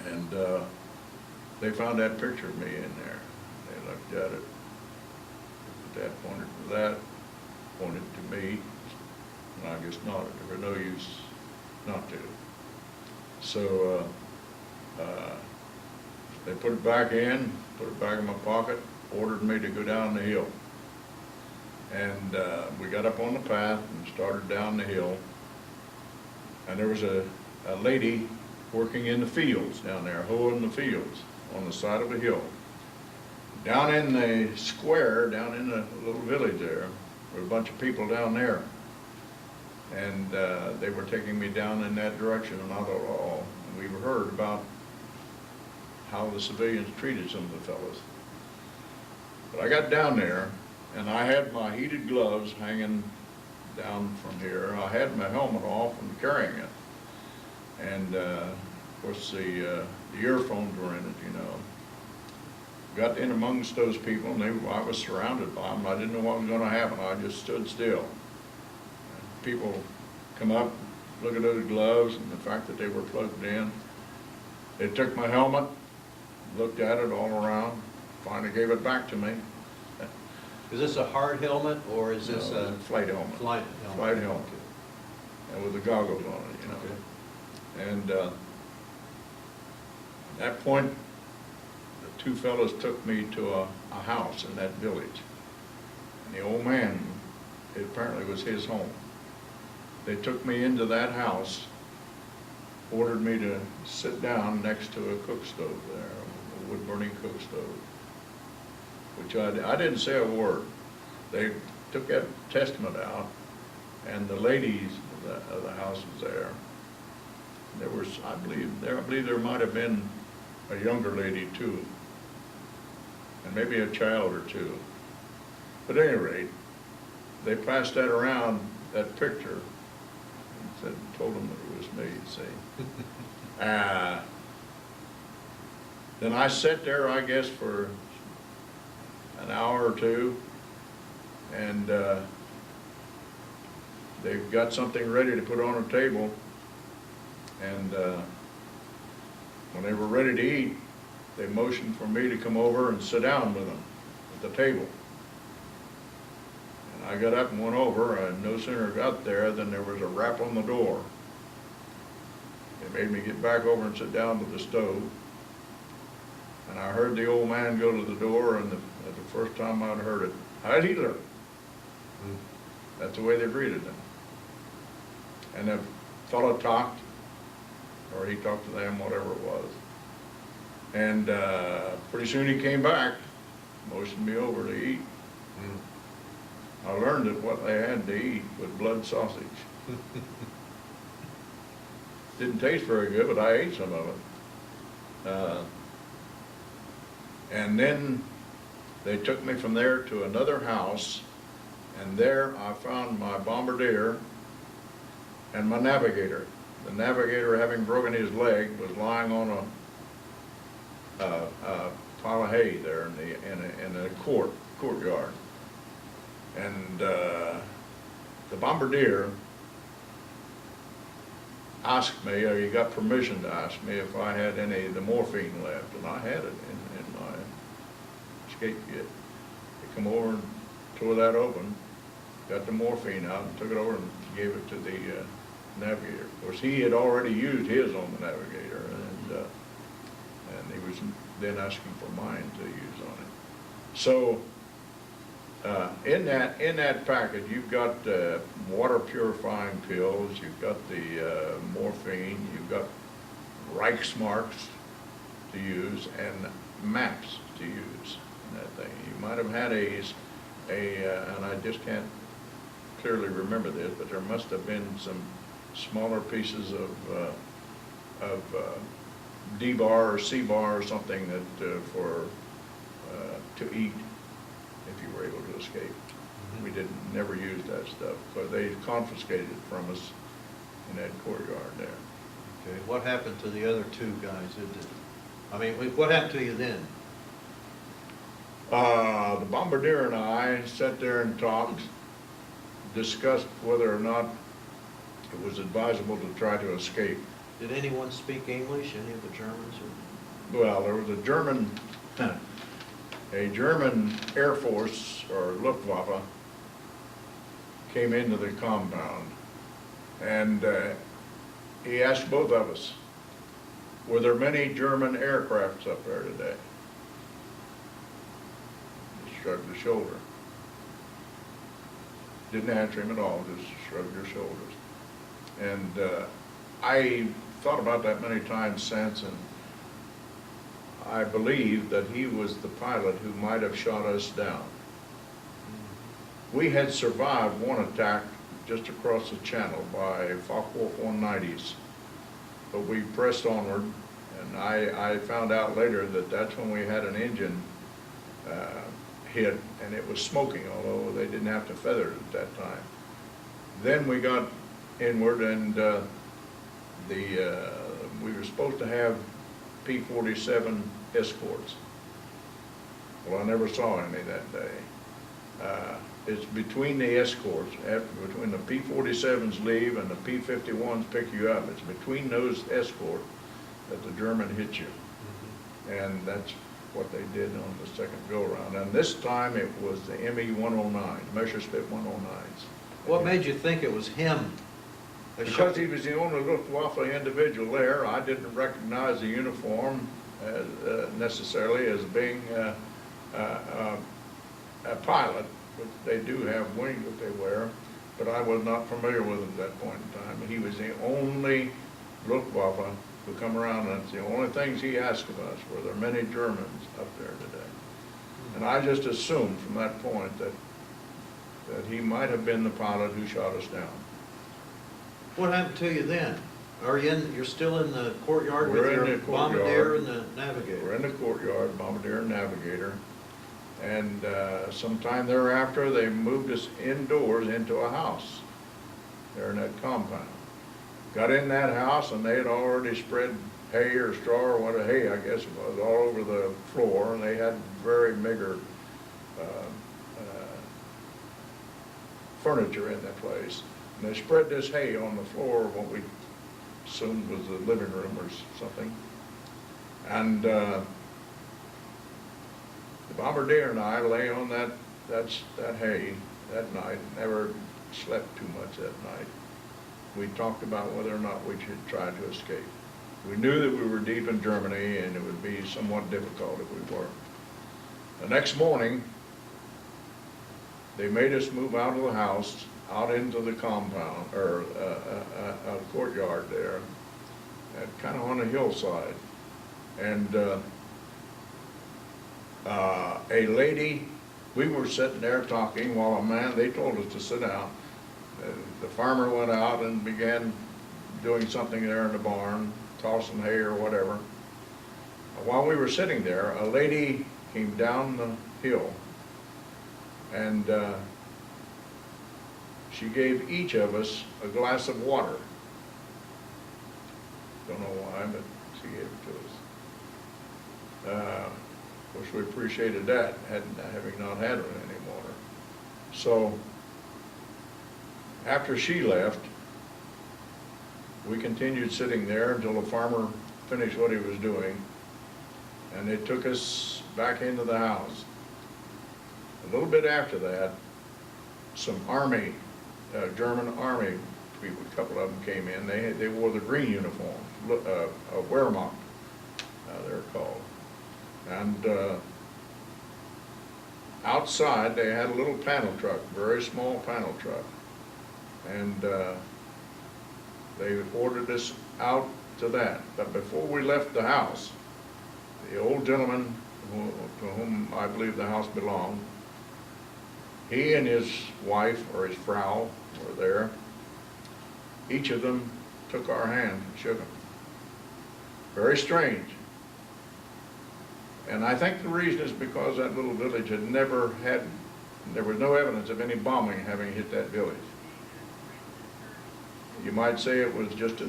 And they found that picture of me in there. They looked at it. That pointed to that, pointed to me, and I just nodded. There was no use not to. So they put it back in my pocket, ordered me to go down the hill. And we got up on the path and started down the hill. And there was a lady working in the fields down there, hoeing the fields on the side of a hill. Down in the square, down in the little village there were a bunch of people down there. And they were taking me down in that direction, and I thought, oh, and we heard about how the civilians treated some of the fellows. But I got down there, and I had my heated gloves hanging down from here. I had my helmet off and carrying it. And of course the earphones were in it, you know. Got in amongst those people, and I was surrounded by them. I didn't know what was going to happen. I just stood still. And people come up, look at those gloves and the fact that they were plugged in. They took my helmet, looked at it all around, finally gave it back to me. Is this a hard helmet, or is this a flight helmet? Flight helmet. Flight helmet. And with the goggles on it, you know. Okay. And at that point, the 2 fellows took me to a house in that village. And the old man, it apparently was his home. They took me into that house, ordered me to sit down next to a cook stove there, a wood-burning cook stove, which I didn't say a word. They took that testament out, and the ladies of the house was there. There was, I believe there might have been a younger lady too, and maybe a child or two. But at any rate, they passed that around, that picture, and said, told them that it was me, see. Then I sat there, I guess, for an hour or two, and they got something ready to put on a table, and when they were ready to eat, they motioned for me to come over and sit down with them at the table. And I got up and went over, and no sooner got there than there was a rap on the door. They made me get back over and sit down to the stove. And I heard the old man go to the door, and the first time I'd heard it, Heil Hitler. That's the way they greeted him. And the fellow talked, or he talked to them, whatever it was. And pretty soon he came back, motioned me over to eat. I learned that what they had to eat was blood sausage. Didn't taste very good, but I ate some of it. And then they took me from there to another house, and there I found my bombardier and my navigator. The navigator, having broken his leg, was lying on a pile of hay there in a courtyard. And the bombardier asked me, or he got permission to ask me if I had any of the morphine left, and I had it in my escape kit. They come over and tore that open, got the morphine out, and took it over and gave it to the navigator. Of course, he had already used his on the navigator, and he was then asking for mine to use on it. So in that packet, you've got water purifying pills, you've got the morphine, you've got Reichsmarks to use, and maps to use in that thing. You might have had and I just can't clearly remember this, but there must have been some smaller pieces of D-bar or C-bar or something that to eat if you were able to escape. We never used that stuff, but they confiscated it from us in that courtyard there. Okay, what happened to the other two guys? What happened to you then? The bombardier and I sat there and talked, discussed whether or not it was advisable to try to escape. Did anyone speak English, any of the Germans? Well, there was a German Air Force, or Luftwaffe, came into the compound, and he asked both of us, were there many German aircrafts up there today? He shrugged his shoulder. Didn't answer him at all, just shrugged his shoulders. And I thought about that many times since, and I believe that he was the pilot who might have shot us down. We had survived one attack just across the channel by Focke-Wulf 190s, but we pressed onward, and I found out later that that's when we had an engine hit, and it was smoking, although they didn't have to feather it at that time. Then we got inward, and we were supposed to have P-47 escorts. Well, I never saw any that day. It's between the escorts, between the P-47s leave and the P-51s pick you up. It's between those escorts that the German hit you. And that's what they did on the second go-around. And this time it was the ME-109, Messerschmitt 109s. What made you think it was him? Because he was the only Luftwaffe individual there. I didn't recognize the uniform as, necessarily as being a pilot, but they do have wings that they wear, but I was not familiar with him at that point in time. He was the only Luftwaffe who come around, and the only things he asked of us were there many Germans up there today. And I just assumed from that point that he might have been the pilot who shot us down. What happened to you then? Are you in, you're still in the courtyard with We're in your the bombardier courtyard. and the navigator? We're in the courtyard, Bombardier and Navigator. And sometime thereafter, they moved us indoors into a house there in that compound. Got in that house and they had already spread hay or straw or what, hay I guess it was, all over the floor. And they had very meager furniture in that place. And they spread this hay on the floor of what we assumed was the living room or something. And the Bombardier and I lay on that hay that night, never slept too much that night. We talked about whether or not we should try to escape. We knew that we were deep in Germany and it would be somewhat difficult if we were. The next morning, they made us move out of the house, out into the compound, or a courtyard there, kind of on a hillside. And a lady, we were sitting there talking while a man, they told us to sit down. The farmer went out and began doing something there in the barn, tossing hay or whatever. While we were sitting there, a lady came down the hill and she gave each of us a glass of water. Don't know why, but she gave it to us. Of course, we appreciated that, having not had any water. So, after she left, we continued sitting there until the farmer finished what he was doing, and they took us back into the house. A little bit after that, some army, German army people, a couple of them came in. They wore the green uniform, Wehrmacht, they're called. And outside they had a little panel truck, very small panel truck. And they ordered us out to that. But before we left the house, the old gentleman to whom I believe the house belonged, he and his wife, or his Frau, were there. Each of them took our hand and shook them. Very strange. And I think the reason is because that little village had never had, there was no evidence of any bombing having hit that village. You might say it was just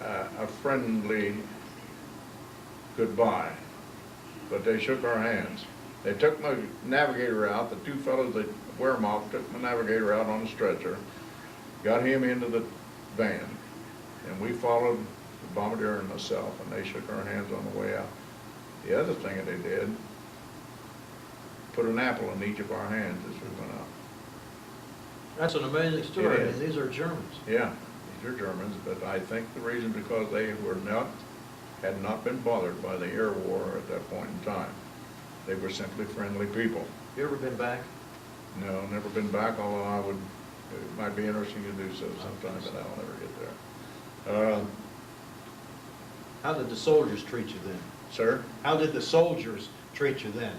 a friendly goodbye, but they shook our hands. They took my navigator out, the two fellows that Wehrmacht took my navigator out on a stretcher, got him into the van, and we followed the Bombardier and myself, and they shook our hands on the way out. The other thing that they did, put an apple in each of our hands as we went out. That's an amazing story, It and is. these are Germans. Yeah, these are Germans, but I think the reason because they had not been bothered by the air war at that point in time. They were simply friendly people. You ever been back? No, never been back, although it might be interesting to do so sometime, but I'll never get there. How did the soldiers treat you then? Sir? How did the soldiers treat you then?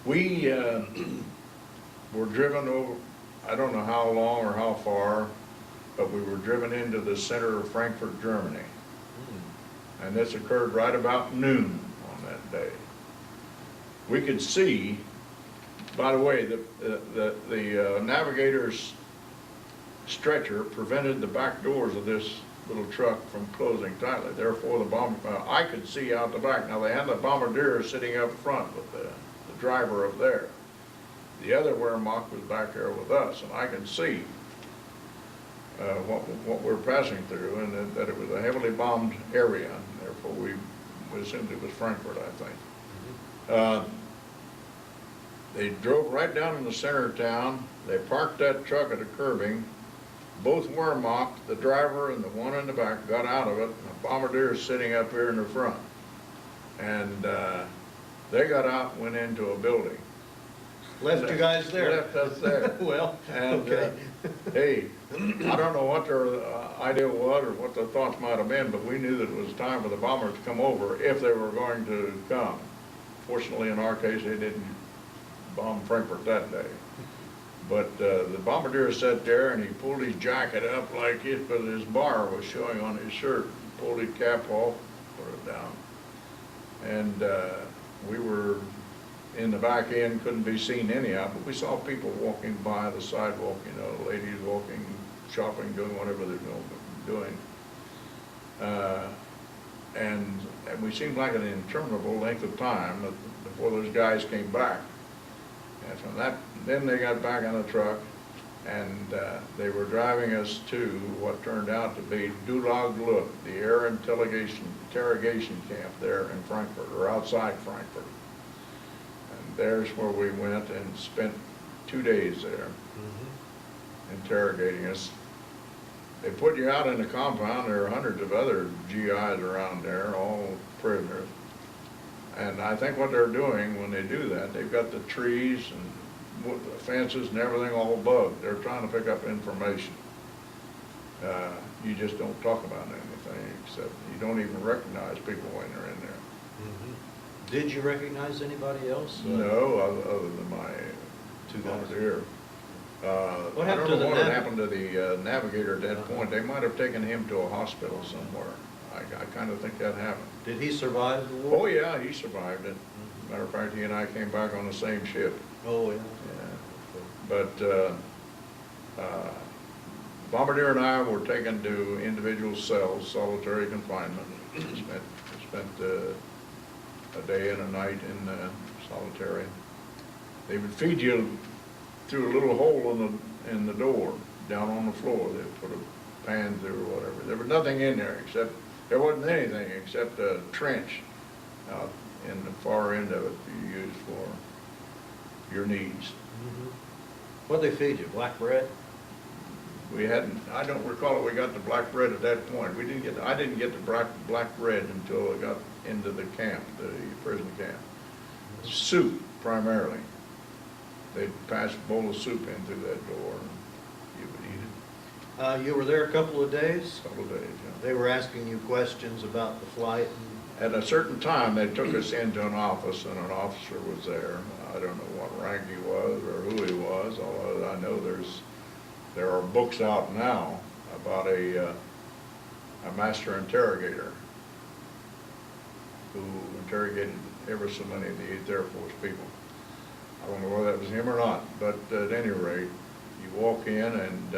We were driven over, I don't know how long or how far, but we were driven into the center of Frankfurt, Germany. And this occurred right about noon on that day. We could see, by the way, the navigator's stretcher prevented the back doors of this little truck from closing tightly. Therefore, I could see out the back. Now, they had the Bombardier sitting up front with the driver up there. The other Wehrmacht was back there with us, and I could see what we're passing through, and that it was a heavily bombed area. Therefore, we assumed it was Frankfurt, I think. They drove right down in the center of town. They parked that truck at a curbing. Both Wehrmacht, the driver and the one in the back, got out of it. And the Bombardier is sitting up here in the front. And they got out and went into a building. Left you guys there? Left us there. Well, And, okay. hey, I don't know what their idea was or what their thoughts might have been, but we knew that it was time for the bombers to come over if they were going to come. Fortunately, in our case, they didn't bomb Frankfurt that day. But the bombardier sat there and he pulled his jacket up like it, but his bar was showing on his shirt. Pulled his cap off, put it down. And we were in the back end, couldn't be seen anyhow, but we saw people walking by the sidewalk, you know, ladies walking, shopping, doing whatever they're doing. And we seemed like an interminable length of time before those guys came back. And from that, then they got back on the truck, and they were driving us to what turned out to be Dulag Lut, the air interrogation camp there in Frankfurt, or outside Frankfurt. And there's where we went and spent 2 days there, interrogating us. They put you out in the compound. There are hundreds of other GIs around there, all prisoners. And I think what they're doing when they do that, they've got the trees and fences and everything all bugged. They're trying to pick up information. You just don't talk about anything, except you don't even recognize people when they're in there. Did you recognize anybody else? No, other than my Two guys. volunteer. What I happened don't to know the what had happened to the navigator at that point. They might have taken him to a hospital somewhere. I kind of think that happened. Did he survive the war? Oh, yeah, he survived it. Matter of fact, he and I came back on the same ship. Oh, yeah. Yeah. But Bombardier and I were taken to individual cells, solitary confinement. Spent a day and a night in solitary. They would feed you through a little hole in the door, down on the floor. They'd put a pan through or whatever. There was nothing in there except, there wasn't anything except a trench out in the far end of it you use for your needs. What'd they feed you, black bread? We hadn't, I don't recall if we got the black bread at that point. I didn't get the black bread until I got into the camp, the prison camp. Soup, primarily. They'd pass a bowl of soup in through that door, and you would eat it. You were there a couple of days? A couple of days, yeah. They were asking you questions about the flight? At a certain time, they took us into an office, and an officer was there. I don't know what rank he was or who he was, although I know there are books out now about a master interrogator who interrogated ever so many of the 8th Air Force people. I don't know whether that was him or not, but at any rate, you walk in and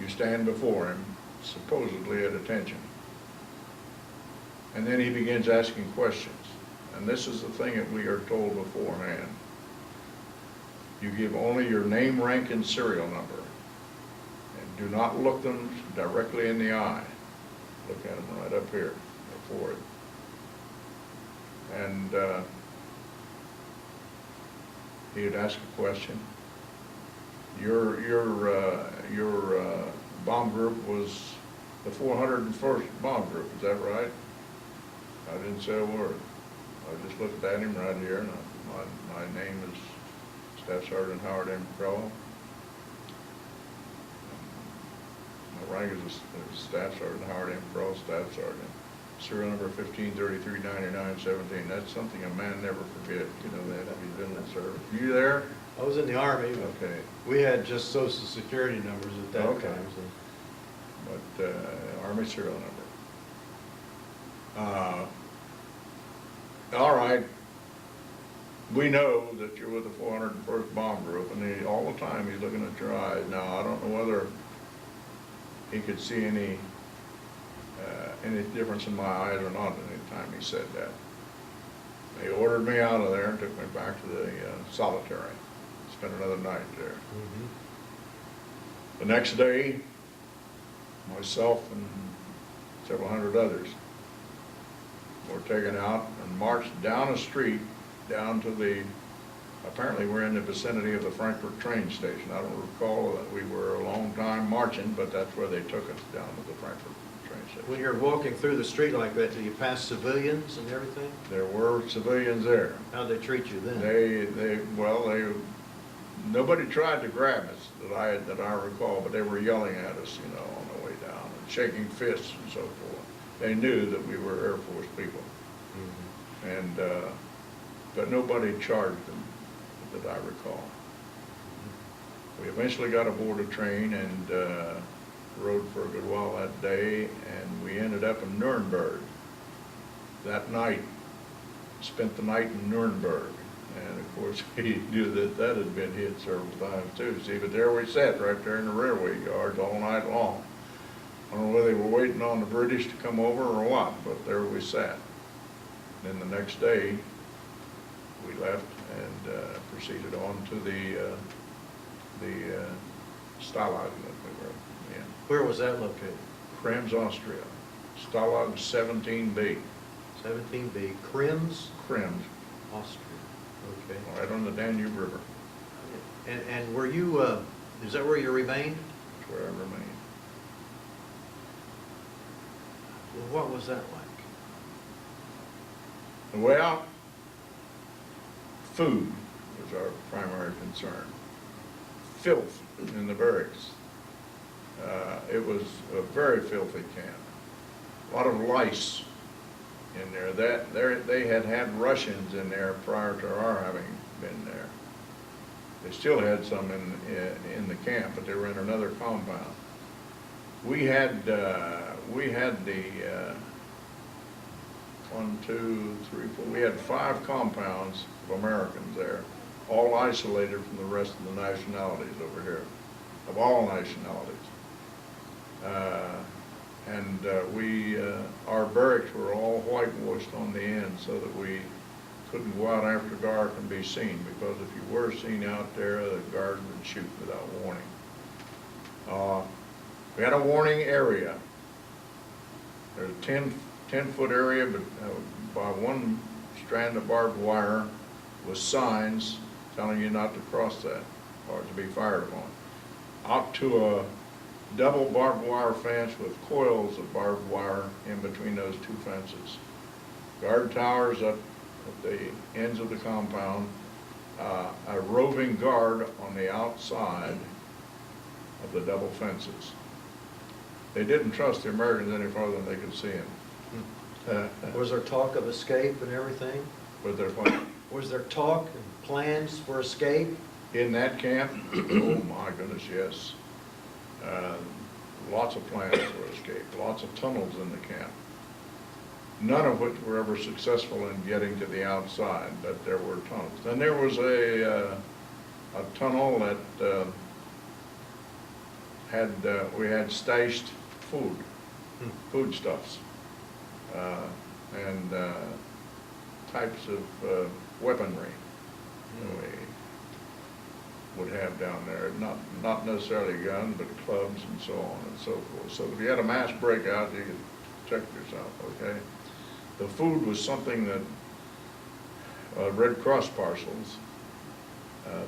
you stand before him, supposedly at attention. And then he begins asking questions. And this is the thing that we are told beforehand. You give only your name, rank, and serial number. And do not look them directly in the eye. Look at them right up here, their forehead. And he'd ask a question. Your bomb group was the 401st Bomb Group, is that right? I didn't say a word. I just looked at him right here, and my name is Staff Sergeant Howard M. Crull. My rank is Staff Sergeant Howard M. Crull, Staff Sergeant. Serial number 15339917. That's something a man never forgets. You know that if he's been in the service. You there? I was in the Army. Okay. We had just Social Security numbers at that Okay. time. So. But Army serial number. All right. We know that you're with the 401st Bomb Group, and all the time he's looking at your eyes. Now, I don't know whether he could see any difference in my eyes or not any time he said that. They ordered me out of there and took me back to the solitary. Spent another night there. The next day, myself and several hundred others were taken out and marched down a street down to the, apparently we're in the vicinity of the Frankfurt train station. I don't recall that we were a long time marching, but that's where they took us, down to the Frankfurt train station. When you're walking through the street like that, do you pass civilians and everything? There were civilians there. How'd they treat you then? Nobody tried to grab us that I recall, but they were yelling at us, you know, on the way down and shaking fists and so forth. They knew that we were Air Force people. And but nobody charged them that I recall. We eventually got aboard a train and rode for a good while that day, and we ended up in Nuremberg that night. Spent the night in Nuremberg, and of course we knew that that had been hit several times too. See, but there we sat right there in the railway yards all night long. I don't know whether they were waiting on the British to come over or what, but there we sat. Then the next day we left and proceeded on to the Stalag that we were in. Where was that located? Krems, Austria. Stalag 17B. 17B, Krems, Krems, Austria. Okay. right on the Danube River. And were you, is that where you remained? That's where I remained. Well, what was that like? Well, food was our primary concern. Filth in the barracks. It was a very filthy camp. A lot of lice in there. They had Russians in there prior to our having been there. They still had some in the camp, but they were in another compound. We had the 1, 2, 3, 4. We had 5 compounds of Americans there, all isolated from the rest of the nationalities over here, of all nationalities. Our barracks were all whitewashed on the end so that we couldn't go out after dark and be seen, because if you were seen out there, the guard would shoot without warning. We had a warning area. There's a 10-foot area, but by one strand of barbed wire with signs telling you not to cross that or to be fired upon. Out to a double barbed wire fence with coils of barbed wire in between those 2 fences. Guard towers up at the ends of the compound, a roving guard on the outside of the double fences. They didn't trust the Americans any farther than they could see them. Was there talk of escape and everything? With their plan. Was there talk and plans for escape? In that camp? Oh my goodness, yes. Lots of plans for escape, lots of tunnels in the camp. None of which were ever successful in getting to the outside, but there were tunnels. Then there was a tunnel that we had stashed foodstuffs, and types of weaponry that we would have down there. Not necessarily guns, but clubs and so on and so forth. So if you had a mass breakout, you could protect yourself, okay? The food was something that Red Cross parcels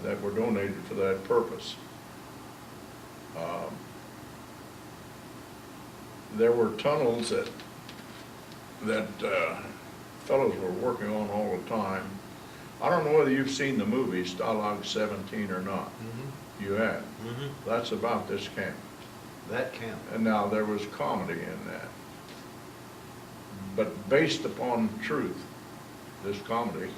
that were donated for that purpose. There were tunnels that fellows were working on all the time. I don't know whether you've seen the movie Stalag 17 or not. Mm-hmm. You have. Mm-hmm. That's about this camp. That camp. And now there was comedy in that. But based upon truth, this comedy.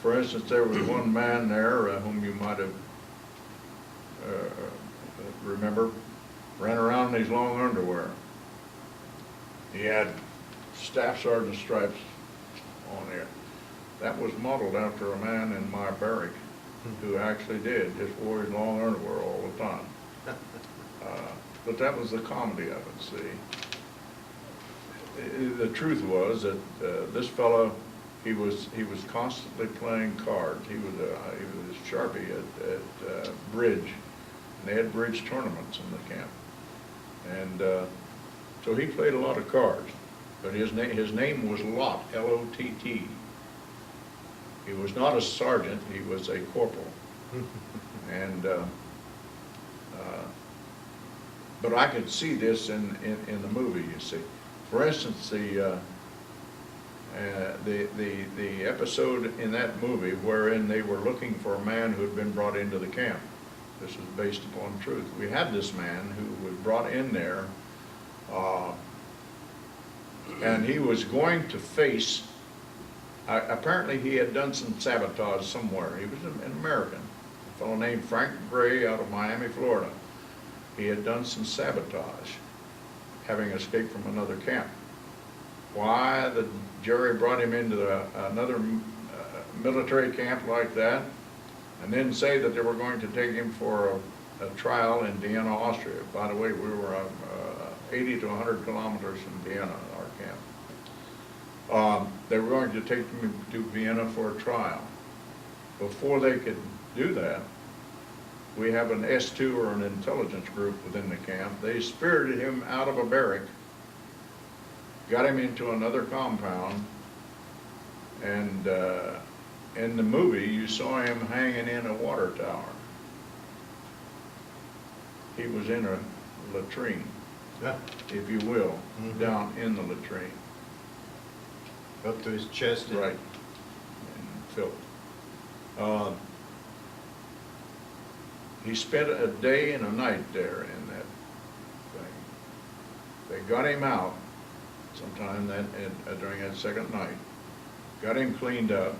For instance, there was one man there whom you might have remember, ran around in his long underwear. He had staff sergeant stripes on there. That was modeled after a man in my barrack who actually did, just wore his long underwear all the time. But that was the comedy of it, see. The truth was that this fellow, he was constantly playing cards. He was a sharpie at bridge. And they had bridge tournaments in the camp. And so he played a lot of cards. But his name was Lott, L-O-T-T. He was not a sergeant, he was a corporal. And but I could see this in the movie, you see. For instance, the episode in that movie wherein they were looking for a man who had been brought into the camp. This was based upon truth. We had this man who was brought in there, and he was going to face, apparently he had done some sabotage somewhere. He was an American. a fellow named Frank Gray out of Miami, Florida. He had done some sabotage, having escaped from another camp. Why the jury brought him into another military camp like that, and then say that they were going to take him for a trial in Vienna, Austria. By the way, we were 80 to 100 kilometers from Vienna, our camp. They were going to take him to Vienna for a trial. Before they could do that, we have an S2 or an intelligence group within the camp. They spirited him out of a barrack, got him into another compound, and in the movie you saw him hanging in a water tower. He was in a latrine, Yeah. if you will, Mhm. down in the latrine. Up to his chest. and- Right. And filth. He spent a day and a night there in that thing. They got him out sometime during that second night, got him cleaned up,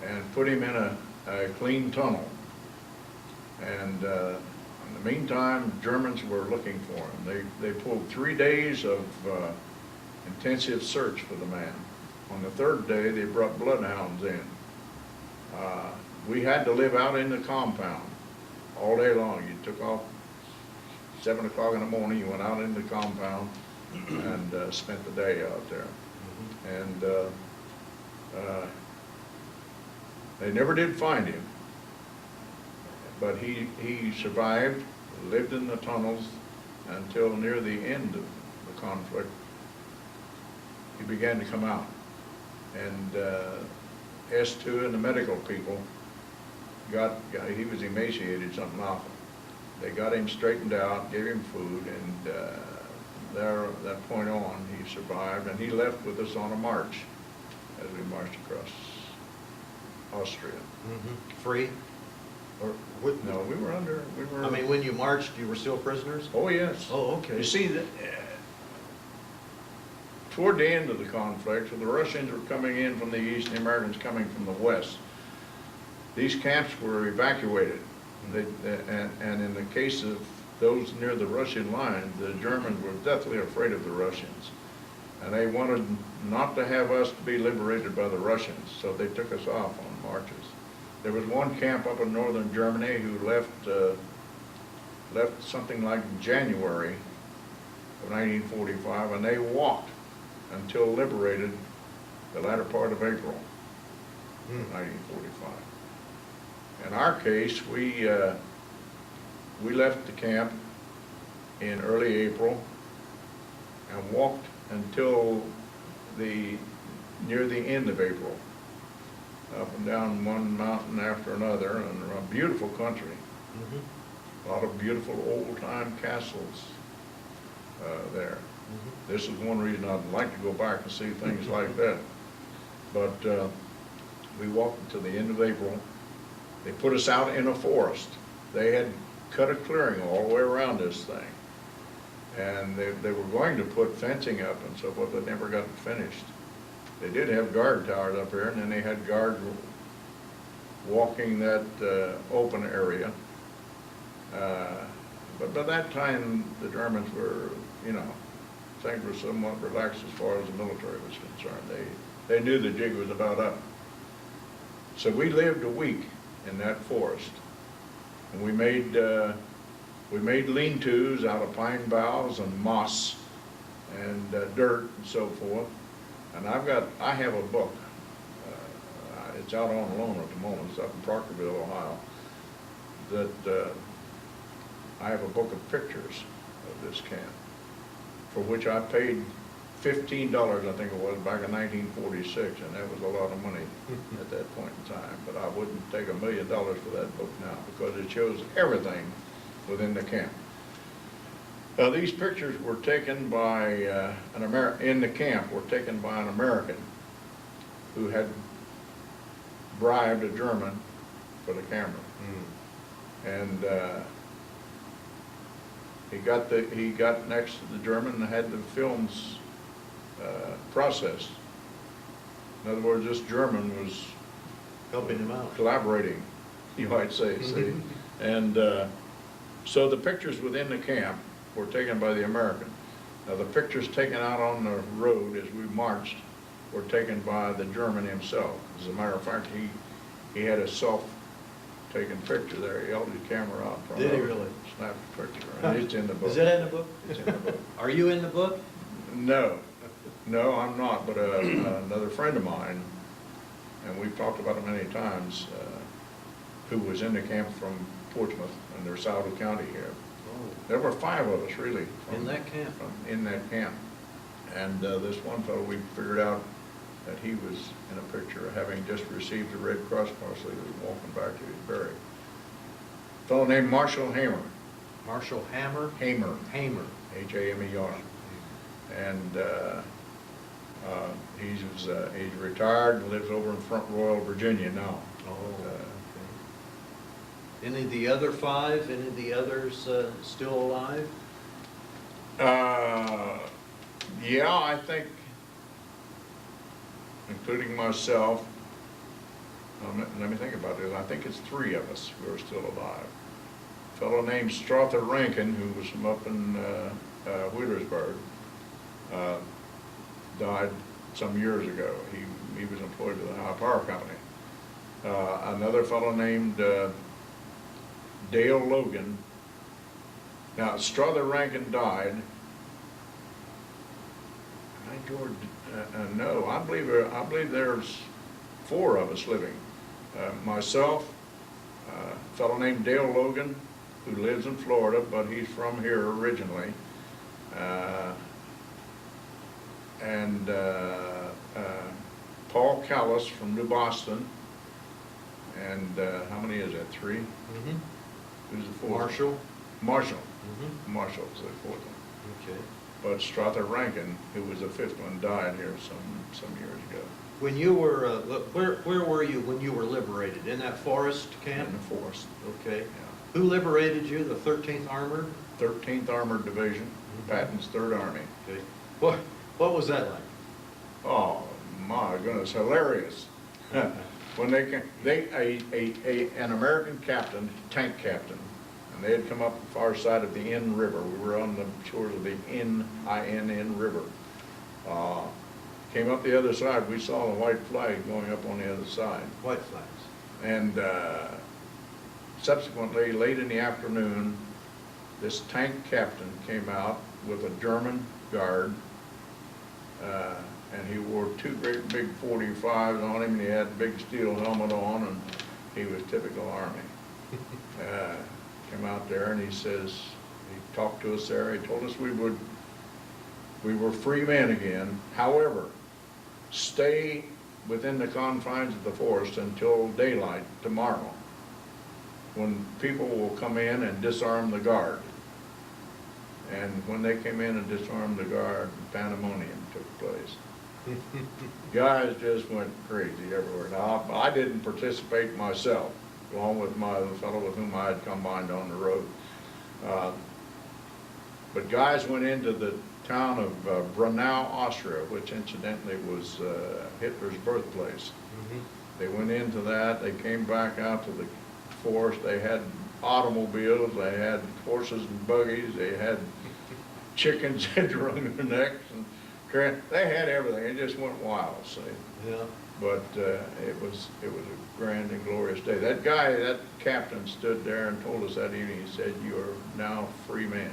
and put him in a clean tunnel. And in the meantime, Germans were looking for him. They pulled 3 days of intensive search for the man. On the third day, they brought bloodhounds in. We had to live out in the compound all day long. You took off 7 o'clock in the morning, you went out in the compound and spent the day out there. And they never did find him, but he survived, lived in the tunnels until near the end of the conflict. He began to come out, and S2 and the medical people he was emaciated something awful. They got him straightened out, gave him food, and that point on, he survived, and he left with us on a march as we marched across Austria. Free? Or what? No, we were. I mean, when you marched, you were still prisoners? Oh, yes. Oh, okay. You see, toward the end of the conflict, so the Russians were coming in from the east, and the Americans coming from the west. These camps were evacuated, and in the case of those near the Russian line, the Germans were deathly afraid of the Russians, and they wanted not to have us be liberated by the Russians, so they took us off on marches. There was one camp up in northern Germany who left something like January of 1945, and they walked until liberated the latter part of April 1945. In our case, we left the camp in early April and walked until near the end of April, up and down one mountain after another, and a beautiful country. A lot of beautiful old-time castles there. This is one reason I'd like to go back and see things like that. But we walked until the end of April. They put us out in a forest. They had cut a clearing all the way around this thing. And they were going to put fencing up and so forth, but never got it finished. They did have guard towers up here, and then they had guards walking that open area. But by that time, the Germans were, things were somewhat relaxed as far as the military was concerned. They knew the jig was about up. So we lived a week in that forest, and we made lean-tos out of pine boughs and moss and dirt and so forth. And I have a book. It's out on loan at the moment. It's up in Proctorville, Ohio. That I have a book of pictures of this camp, for which I paid $15, I think it was, back in 1946, and that was a lot of money at that point in time. But I wouldn't take $1 million for that book now, because it shows everything within the camp. These pictures were taken by in the camp were taken by an American who had bribed a German for the camera, and he got next to the German and had the films processed. In other words, this German was Helping him out. collaborating you might say, see? And so the pictures within the camp were taken by the American. Now, the pictures taken out on the road as we marched were taken by the German himself. As a matter of fact, he had a self-taken picture there. He held his camera out front. Did he really? Snapped a picture, and it's in the book. Is that in the book? It's in the book. Are you in the book? No, no, I'm not, but another friend of mine, and we've talked about it many times, who was in the camp from Portsmouth, and they're Southern County here. Oh, There were 5 of us, really. in that camp? In that camp. And this one fellow, we figured out that he was in a picture, having just received the Red Cross parcel. He was walking back to his burial. A fellow named Marshall Hamer. Marshall Hammer? Hamer. Hamer. Hamer. And he's retired and lives over in Front Royal, Virginia now. Oh, okay. Any of the other 5, any of the others still alive? Yeah, I think, including myself, let me think about it. I think it's 3 of us who are still alive. A fellow named Strother Rankin, who was from up in Wheelersburg, died some years ago. He was employed with the High Power Company. Another fellow named Dale Logan. Now, Strother Rankin died. No, I believe there's 4 of us living. Myself, a fellow named Dale Logan, who lives in Florida, but he's from here originally. And Paul Callis from New Boston. And how many is that, 3? Mm-hmm. Who's the 4th? Marshall? Marshall. Mm-hmm. Marshall's the 4th one. Okay. But Strother Rankin, who was the 5th one, died here some years ago. When you were, where were you when you were liberated? In that forest camp? In the forest. Okay. Yeah. Who liberated you, the 13th Armored? 13th Armored Division, Patton's 3rd Army. Okay. What was that like? Oh, my goodness, hilarious. When they came, an American captain, tank captain, and they had come up the far side of the Inn River. We were on the shores of the Inn River. Came up the other side, we saw the white flag going up on the other side. White flags. And subsequently, late in the afternoon, this tank captain came out with a German guard, and he wore 2 great big 45s on him, and he had a big steel helmet on, and he was typical Army. Came out there, and he says, he talked to us there, he told us we were free men again. However, stay within the confines of the forest until daylight tomorrow, when people will come in and disarm the guard. And when they came in and disarmed the guard, pandemonium took place. Guys just went crazy everywhere. Now, I didn't participate myself, along with the fellow with whom I had combined on the road. But guys went into the town of Brunau, Austria, which incidentally was Hitler's birthplace. Mm-hmm. They went into that, they came back out to the forest, they had automobiles, they had horses and buggies, they had chickens that wrung their necks, and they had everything. It just went wild, see. Yeah. But it was a grand and glorious day. That guy, that captain, stood there and told us that evening, he said, "You are now free men,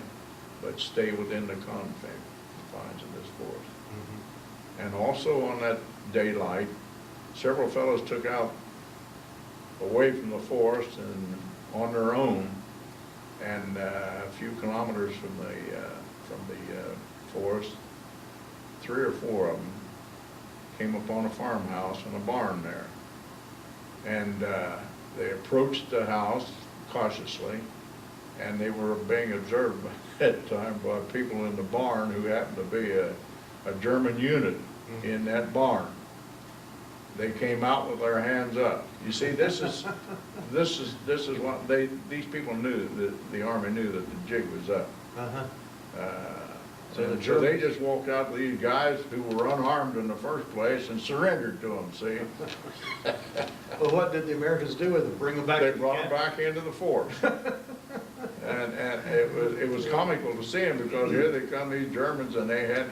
but stay within the confines of this forest." Mm-hmm. And also on that daylight, several fellows took out away from the forest and on their own, and a few kilometers from the forest, 3 or 4 of them came upon a farmhouse and a barn there. And they approached the house cautiously, and they were being observed by that time by people in the barn who happened to be a German unit in that barn. They came out with their hands up. You see, this is what these people knew, that the Army knew that the jig was up. Uh-huh. So the So they Germans- just walked out with these guys who were unarmed in the first place and surrendered to them, see? Well, what did the Americans do with them? Bring them back? They to brought them camp? back into the force. And it was comical to see them, because here they come, these Germans, and they had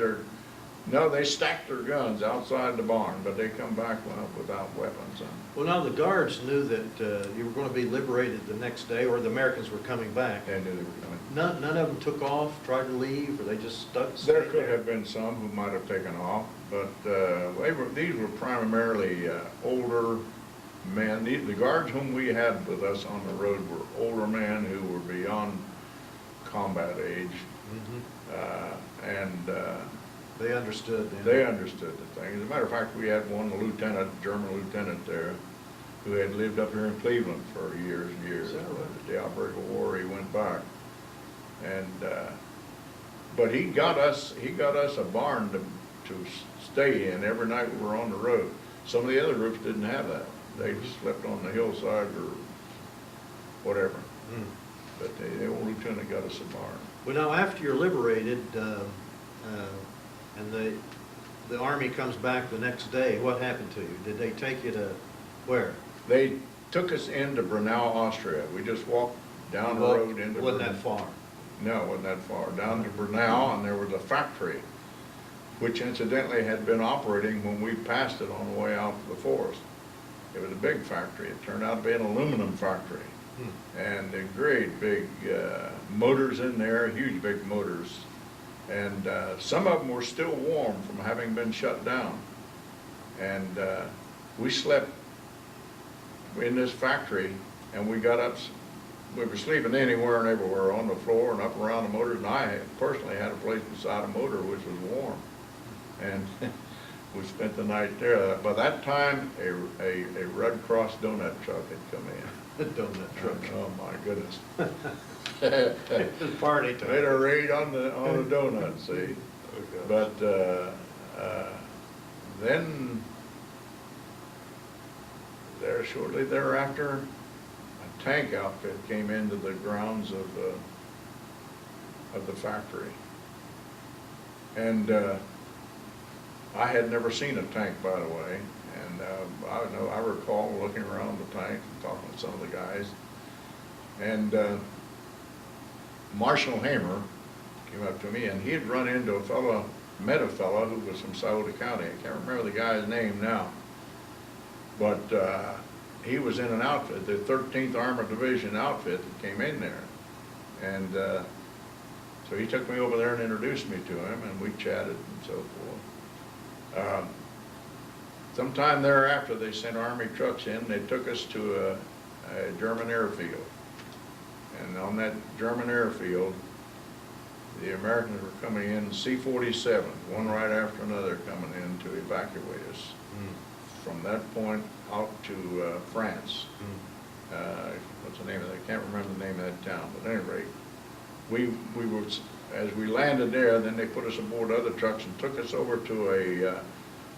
they stacked their guns outside the barn, but they come back without weapons. Well, now the guards knew that you were going to be liberated the next day, or the Americans were coming back. They knew they were coming. None of them took off, tried to leave, or they just stuck? There stayed could have been some who might have taken off, but these were primarily older men. The guards whom we had with us on the road were older men who were beyond combat age, Mhm. and They understood then. they understood the thing. As a matter of fact, we had one German lieutenant there, who had lived up here in Cleveland for years and years. Is that right? At the outbreak of war, he went back. And, but he got us a barn to stay in every night we were on the road. Some of the other groups didn't have that. They slept on the hillside or whatever. Mm. But the old lieutenant got us a barn. Well, now, after you're liberated, and the army comes back the next day, what happened to you? Did they take you to where? They took us into Brunel, Austria. We just walked down the road into Wasn't Brunel. that far? No, it wasn't that far. Down to Brunel, and there was a factory, which incidentally had been operating when we passed it on the way out to the forest. It was a big factory. It turned out to be an aluminum factory. And the great big motors in there, huge big motors. And some of them were still warm from having been shut down. And we slept in this factory, and we got up, we were sleeping anywhere and everywhere, on the floor and up around the motors. And I personally had a place beside a motor which was warm. And we spent the night there. By that time, a Red Cross donut truck had come in. The donut truck. Oh, my goodness. It was party time. Made a raid on the donut, see? But then, shortly thereafter, a tank outfit came into the grounds of the factory. And I had never seen a tank, by the way. And I recall looking around the tank and talking to some of the guys. And Marshal Hamer came up to me, and he had run into met a fellow who was from Sauter County. I can't remember the guy's name now. But he was in an outfit, the 13th Armored Division outfit that came in there. And so he took me over there and introduced me to him, and we chatted and so forth. Sometime thereafter, they sent Army trucks in. They took us to a German airfield. And on that German airfield, the Americans were coming in, C-47, one right after another, coming in to evacuate us. From that point out to France. What's the name of that? I can't remember the name of that town, but at any rate, we were, as we landed there, then they put us aboard other trucks and took us over to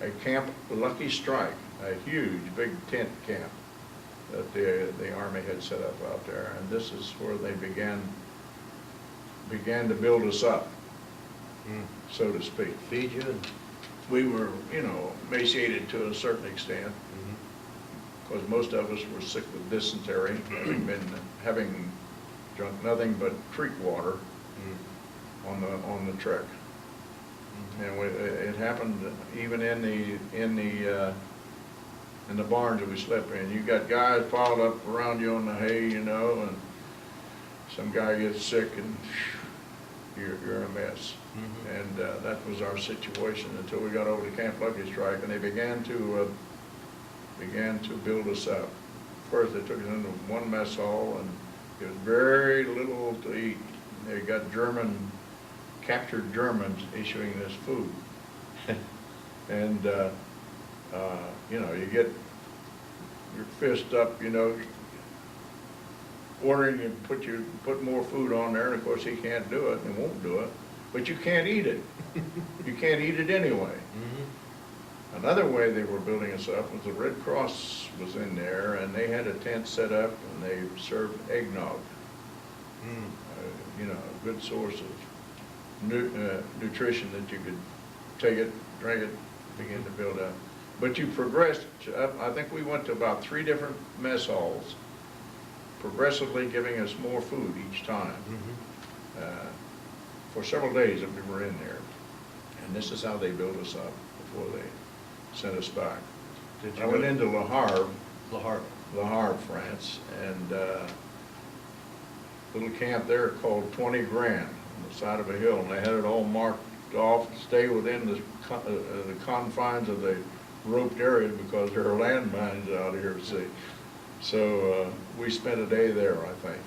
a camp, Lucky Strike, a huge, big tent camp that the Army had set up out there. And this is where they began to build us up, so to speak. Feed you and... We were, emaciated to a certain extent, because most of us were sick with dysentery, having drunk nothing but creek water on the trek. And it happened even in the barns that we slept in. You got guys piled up around you on the hay, and some guy gets sick and you're a mess. And that was our situation until we got over to Camp Lucky Strike, and they began to build us up. First, they took us into one mess hall, and there was very little to eat. They got captured Germans issuing this food. And, you get your fist up, ordering you to put more food on there, and of course he can't do it and won't do it, but you can't eat it. You can't eat it anyway. Another way they were building us up was the Red Cross was in there, and they had a tent set up, and they served eggnog. A good source nutrition that you could take it, drink it, begin to build up. But you progressed up, I think we went to about 3 different mess halls, progressively giving us more food each time. For several days that we were in there. And this is how they built us up before they sent us back. Did you I went into Le Havre, Le Havre. France, and little camp there called 20 Grand on the side of a hill, and they had it all marked off, stay within the confines of the roped area because there are landmines out here, see. So we spent a day there, I think.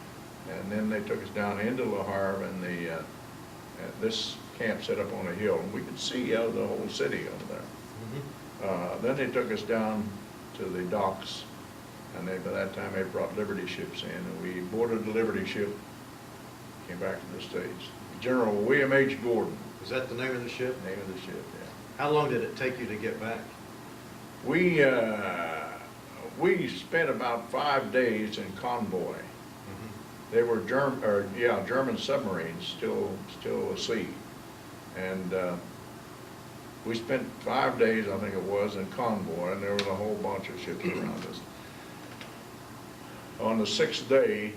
And then they took us down into Le Havre, and this camp set up on a hill, and we could see out the whole city over there. Then they took us down to the docks, and by that time they brought Liberty ships in, and we boarded the Liberty ship, came back to the States. General William H. Gordon, Is that the name of the ship? name of the ship, yeah. How long did it take you to get back? We spent about 5 days in convoy. They were German submarines, still at sea. And we spent 5 days, I think it was, in convoy, and there was a whole bunch of ships around us. On the 6th day,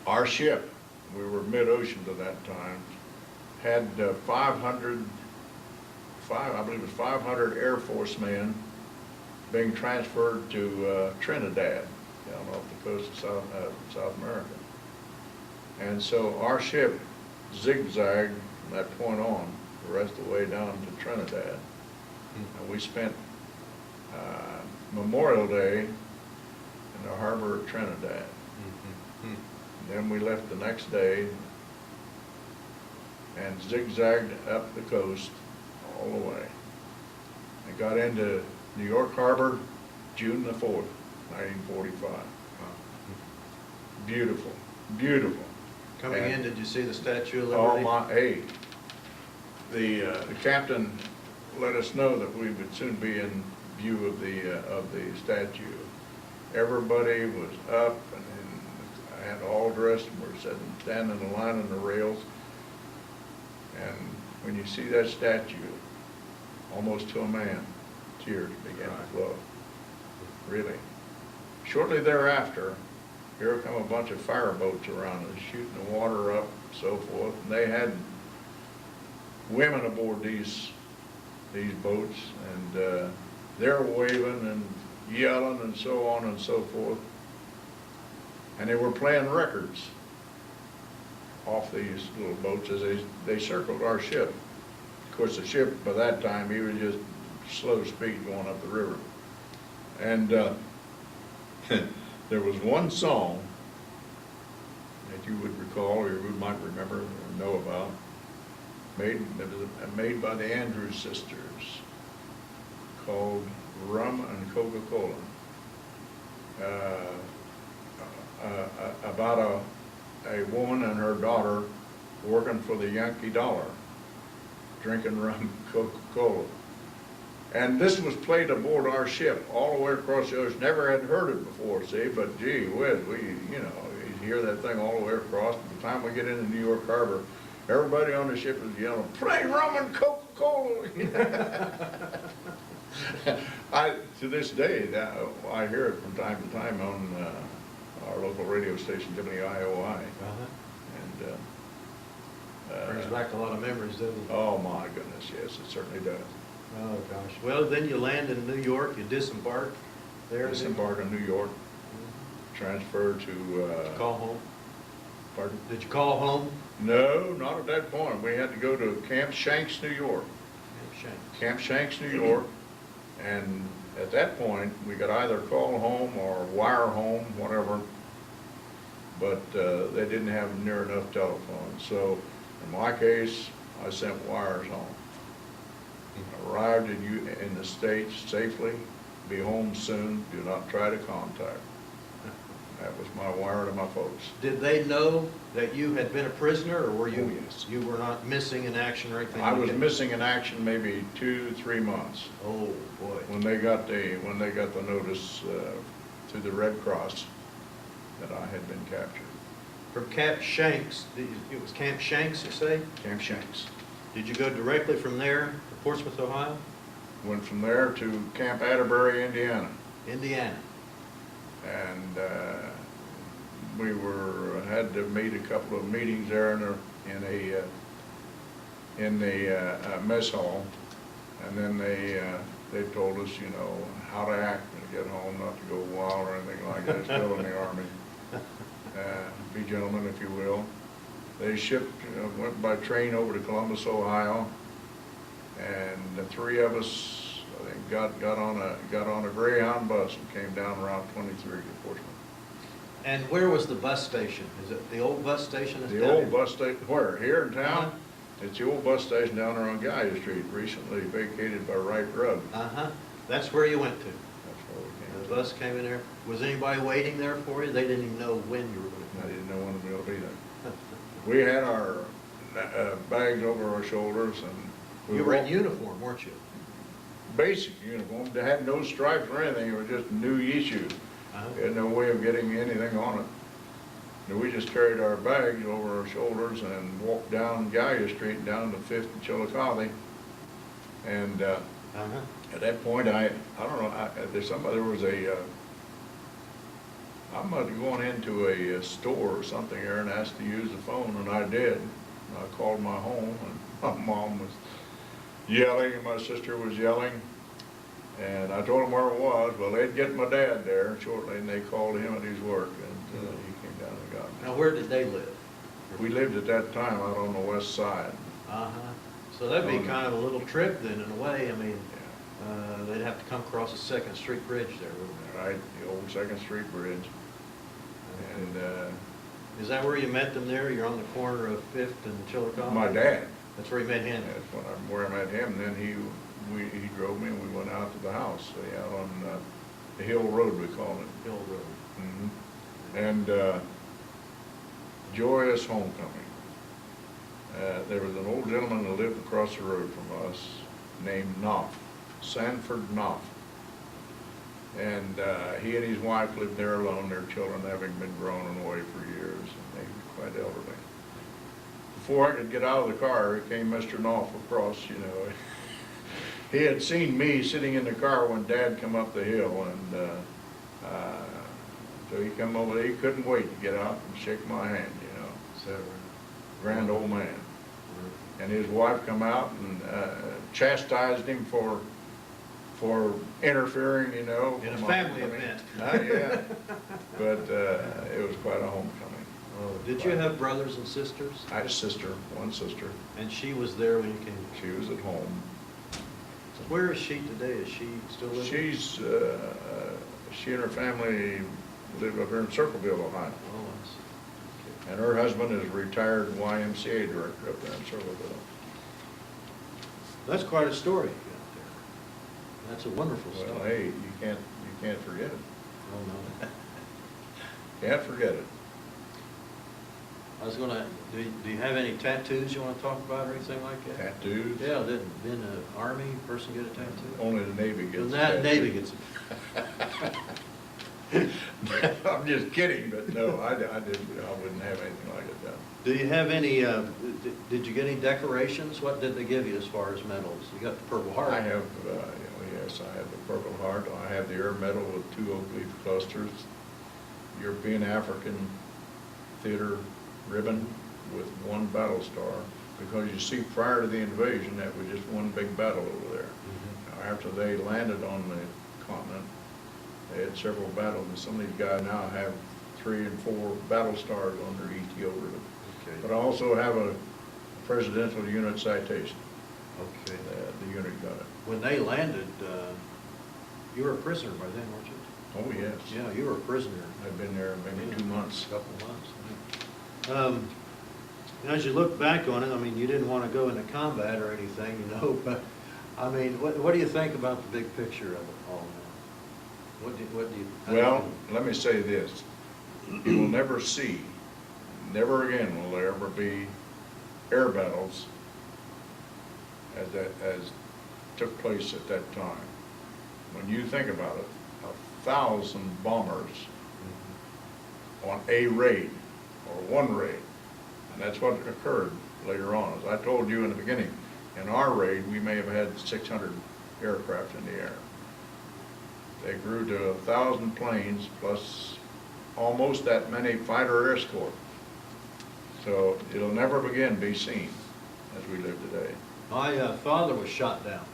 our ship, we were mid-ocean at that time, had 500 Air Force men being transferred to Trinidad, down off the coast of South America. And so our ship zigzagged from that point on the rest of the way down to Trinidad. And we spent Memorial Day in the harbor of Trinidad. Then we left the next day and zigzagged up the coast all the way. And got into New York Harbor June the 4th, 1945. Beautiful, beautiful. Coming in, did you see the Statue of Oh Liberty? my, hey, the captain let us know that we would soon be in view of the statue. Everybody was up and all dressed, and we're standing in the line on the rails. And when you see that statue, almost to a man, tears began to flow. Really. Shortly thereafter, here come a bunch of fire boats around us, shooting the water up, so forth. And they had women aboard these boats, and they're waving and yelling and so on and so forth. And they were playing records off these little boats as they circled our ship. Of course, the ship by that time, he was just slow speed going up the river. And there was one song that you would recall, or you might remember or know about, made by the Andrews sisters, called Rum and Coca-Cola, about a woman and her daughter working for the Yankee dollar, drinking rum and Coca-Cola. And this was played aboard our ship all the way across the ocean. Never had heard it before, see, but gee whiz, you hear that thing all the way across. By the time we get into New York Harbor, everybody on the ship is yelling, "Play rum and Coca-Cola!" To this day, I hear it from time to time on our local radio station, WIOI. And Brings back a lot of memories, doesn't it? oh my goodness, yes, it certainly does. Oh, gosh. Well, then you land in New York, you disembark there. Disembarked in New York, transferred to. Call home? Pardon? Did you call home? No, not at that point. We had to go to Camp Shanks, New York. Camp Shanks, New York. And at that point, we could either call home or wire home, whatever. But they didn't have near enough telephones. So in my case, I sent wires home. Arrived in the States safely, be home soon, do not try to contact. That was my wire to my folks. Did they know that you had been a prisoner, or were you? Oh, yes. You were not missing in action or anything? I was missing in action maybe 2-3 months. Oh, boy. When they got the notice through the Red Cross that I had been captured. from Camp Shanks, it was Camp Shanks, you say? Camp Shanks. Did you go directly from there to Portsmouth, Ohio? Went from there to Camp Atterbury, Indiana. Indiana. And we had to meet a couple of meetings there in the mess hall. And then they told us, you know, how to act when you get home, not to go wild or anything like that, still in the Army. Be gentlemen, if you will. They went by train over to Columbus, Ohio, and the three of us, I think, got on a Greyhound bus and came down Route 23 to Portsmouth. And where was the bus station? Is it the old bus station? That's The down old here? bus station, where? Here in town? Uh-huh. It's the old bus station down there on Guy Street, recently vacated by Wright Rug. Uh-huh. That's where you went to? That's where we came The to. bus came in there. Was anybody waiting there for you? They didn't even know when you were I going didn't know when we were going to be there. to come. We had our bags over our shoulders, and we You were in walked- uniform, weren't you? basic uniform. They had no stripes or anything. It was just a new issue. Uh-huh. We had no way of getting anything on it. And we just carried our bags over our shoulders and walked down Gallia Street down to 5th and Chillicothe. And Uh-huh. at that point, I don't know, there was I must have gone into a store or something here and asked to use the phone, and I did. I called my home, and my mom was yelling, and my sister was yelling. And I told them where it was. Well, they'd get my dad there shortly, and they called him at his work, and he came down and got me. Now, where did they live? We lived at that time out on the west side. Uh-huh. So that'd be On the- kind of a little trip then, in a way. I mean, Yeah. they'd have to come across the Second Street Bridge there, wouldn't Right, the old Second Street Bridge. they? And Is that where you met them there? You're on the corner of Fifth and Chillicothe? my dad, That's where you met him? that's where I met him. Then he drove me, and we went out to the house, out on the Hill Road, we call it. Hill Road. And joyous homecoming. There was an old gentleman that lived across the road from us named Knopf, Sanford Knopf. And he and his wife lived there alone, their children having been grown away for years, and they were quite elderly. Before I could get out of the car, came Mr. Knopf across, you know. He had seen me sitting in the car when Dad come up the hill, and so he come over there. He couldn't wait to get out and shake my hand, you know. So, Grand old man. And his wife come out and chastised him for interfering, you know. in a from family homecoming. event. Yeah, but it was quite a homecoming. Oh, did you have brothers and sisters? I had a sister, one sister. And she was there when you came? She was at home. Where is she today? Is she still living? She and her family live up here in Circleville, Ohio. Oh, I see. And her husband is a retired YMCA director up there in Circleville. That's quite a story you got there. That's a wonderful story. Well, hey, you can't forget it. Oh, no. Can't forget it. I was gonna, do you have any tattoos you wanna talk about or anything like that? Tattoos? Yeah, didn't an Army person get a tattoo? Only the Navy gets. That Navy gets it. I'm just kidding, but no, I didn't, I wouldn't have anything like it done. Do you have any, did you get any decorations? What did they give you as far as medals? You got the Purple Heart. I have, yes, I have the Purple Heart. I have the Air Medal with 2 oak leaf clusters, European African Theater ribbon with 1 battle star, because you see, prior to the invasion, that was just one big battle over there. Mhm. Now, after they landed on the continent, they had several battles, and some of these guys now have 3 and 4 battle stars on their ETO ribbon. Okay. But I also have a presidential unit citation. Okay. The unit got it. When they landed, you were a prisoner by then, weren't you? Oh, yes. Yeah, you were a prisoner. I've been there maybe 2 months. Couple months. And as you look back on it, I mean, you didn't want to go into combat or anything, you know, but, I mean, what do you think about the big picture of it all now? What do you? Well, let me say this. You will never see, never again will there ever be air battles as took place at that time. When you think about it, 1,000 bombers on a raid or one raid. And that's what occurred later on. As I told you in the beginning, in our raid, we may have had 600 aircraft in the air. They grew to 1,000 planes plus almost that many fighter escort. So it'll never again be seen as we live today. My father was shot down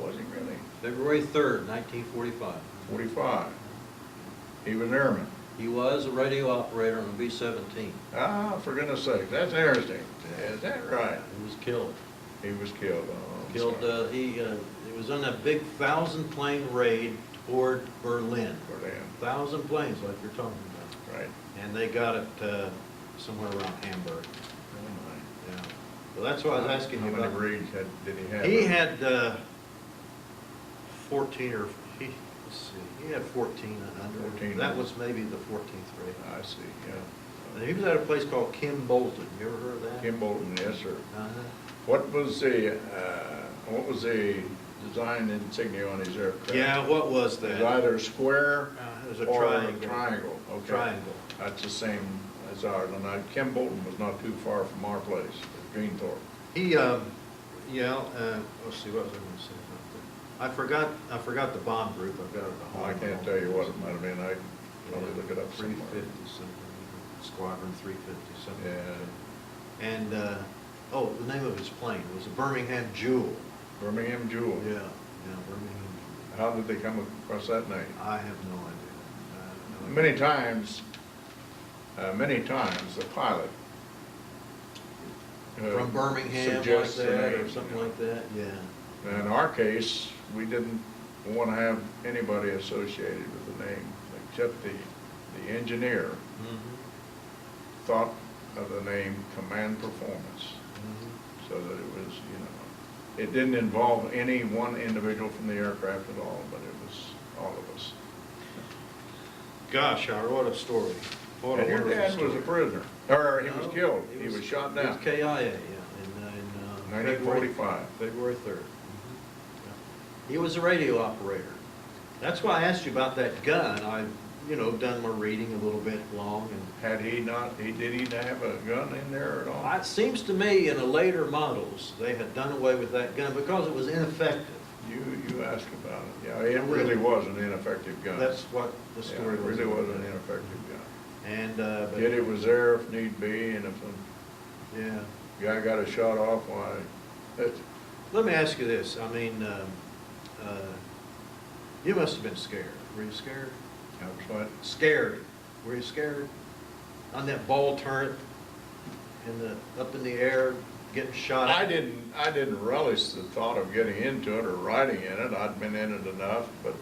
Oh, was he really? February 3rd, 1945. 45. He was an airman. He was a radio operator on a B-17. Ah, for goodness sake, that's interesting. Is that right? He was killed. He was killed. Oh, I'm Killed, sorry. he was on that big 1,000-plane raid toward Berlin. Berlin. 1,000 planes, like you're talking about. Right. And they got it somewhere around Hamburg. Oh, Yeah. So that's why I was asking you How many about. raids did he have? He had 14 or, let's see, he had 14 under. 14. That was maybe the 14th raid. I see, yeah. And he was at a place called Kim Bolton. You ever heard of that? Kim Bolton, yes, sir. Uh-huh. What was the design insignia on his aircraft? Yeah, what was It that? was either square It was a or triangle. triangle. Okay. Triangle. That's the same as ours. And Kim Bolton was not too far from our place, Greenthorpe. He, yeah, let's see, what was I gonna say about that? I forgot the bomb group. I've got it at home. I can't tell you what it might have been. I can probably look it up somewhere. 350 something, Squadron 350 something. Yeah. And, oh, the name of his plane was a Birmingham Jewel. Birmingham Jewel. Yeah, Birmingham Jewel. How did they come across that name? I have no idea. Many times, the pilot From Birmingham like suggests the that, or name, something you know. like that, yeah. In our case, we didn't want to have anybody associated with the name, except the engineer Mhm, thought of the name Command Performance, mhm. so that it was, you know, it didn't involve any one individual from the aircraft at all, but it was all of us. Gosh, Howard, what a story. What a And your wonderful dad was a story. prisoner, or he was No, killed, he was shot He was down. KIA, yeah, in 1945. February 3rd. He was a radio operator. That's why I asked you about that gun. I've, done my reading a little bit long, and Had he not, did he have a gun in there at all? it seems to me in the later models, they had done away with that gun because it was ineffective. You asked about it, yeah, it really was an ineffective gun. That's what the Yeah, story it was. really was about. an ineffective gun. And, Yet it was there if need be, and if yeah. a guy got a shot off, why, that's, Let me ask you this. I mean, you must have been scared. Were you scared? that's what, Scared. Were you scared? On that ball turret up in the air, getting shot at? I didn't relish the thought of getting into it or riding in it. I'd been in it enough, but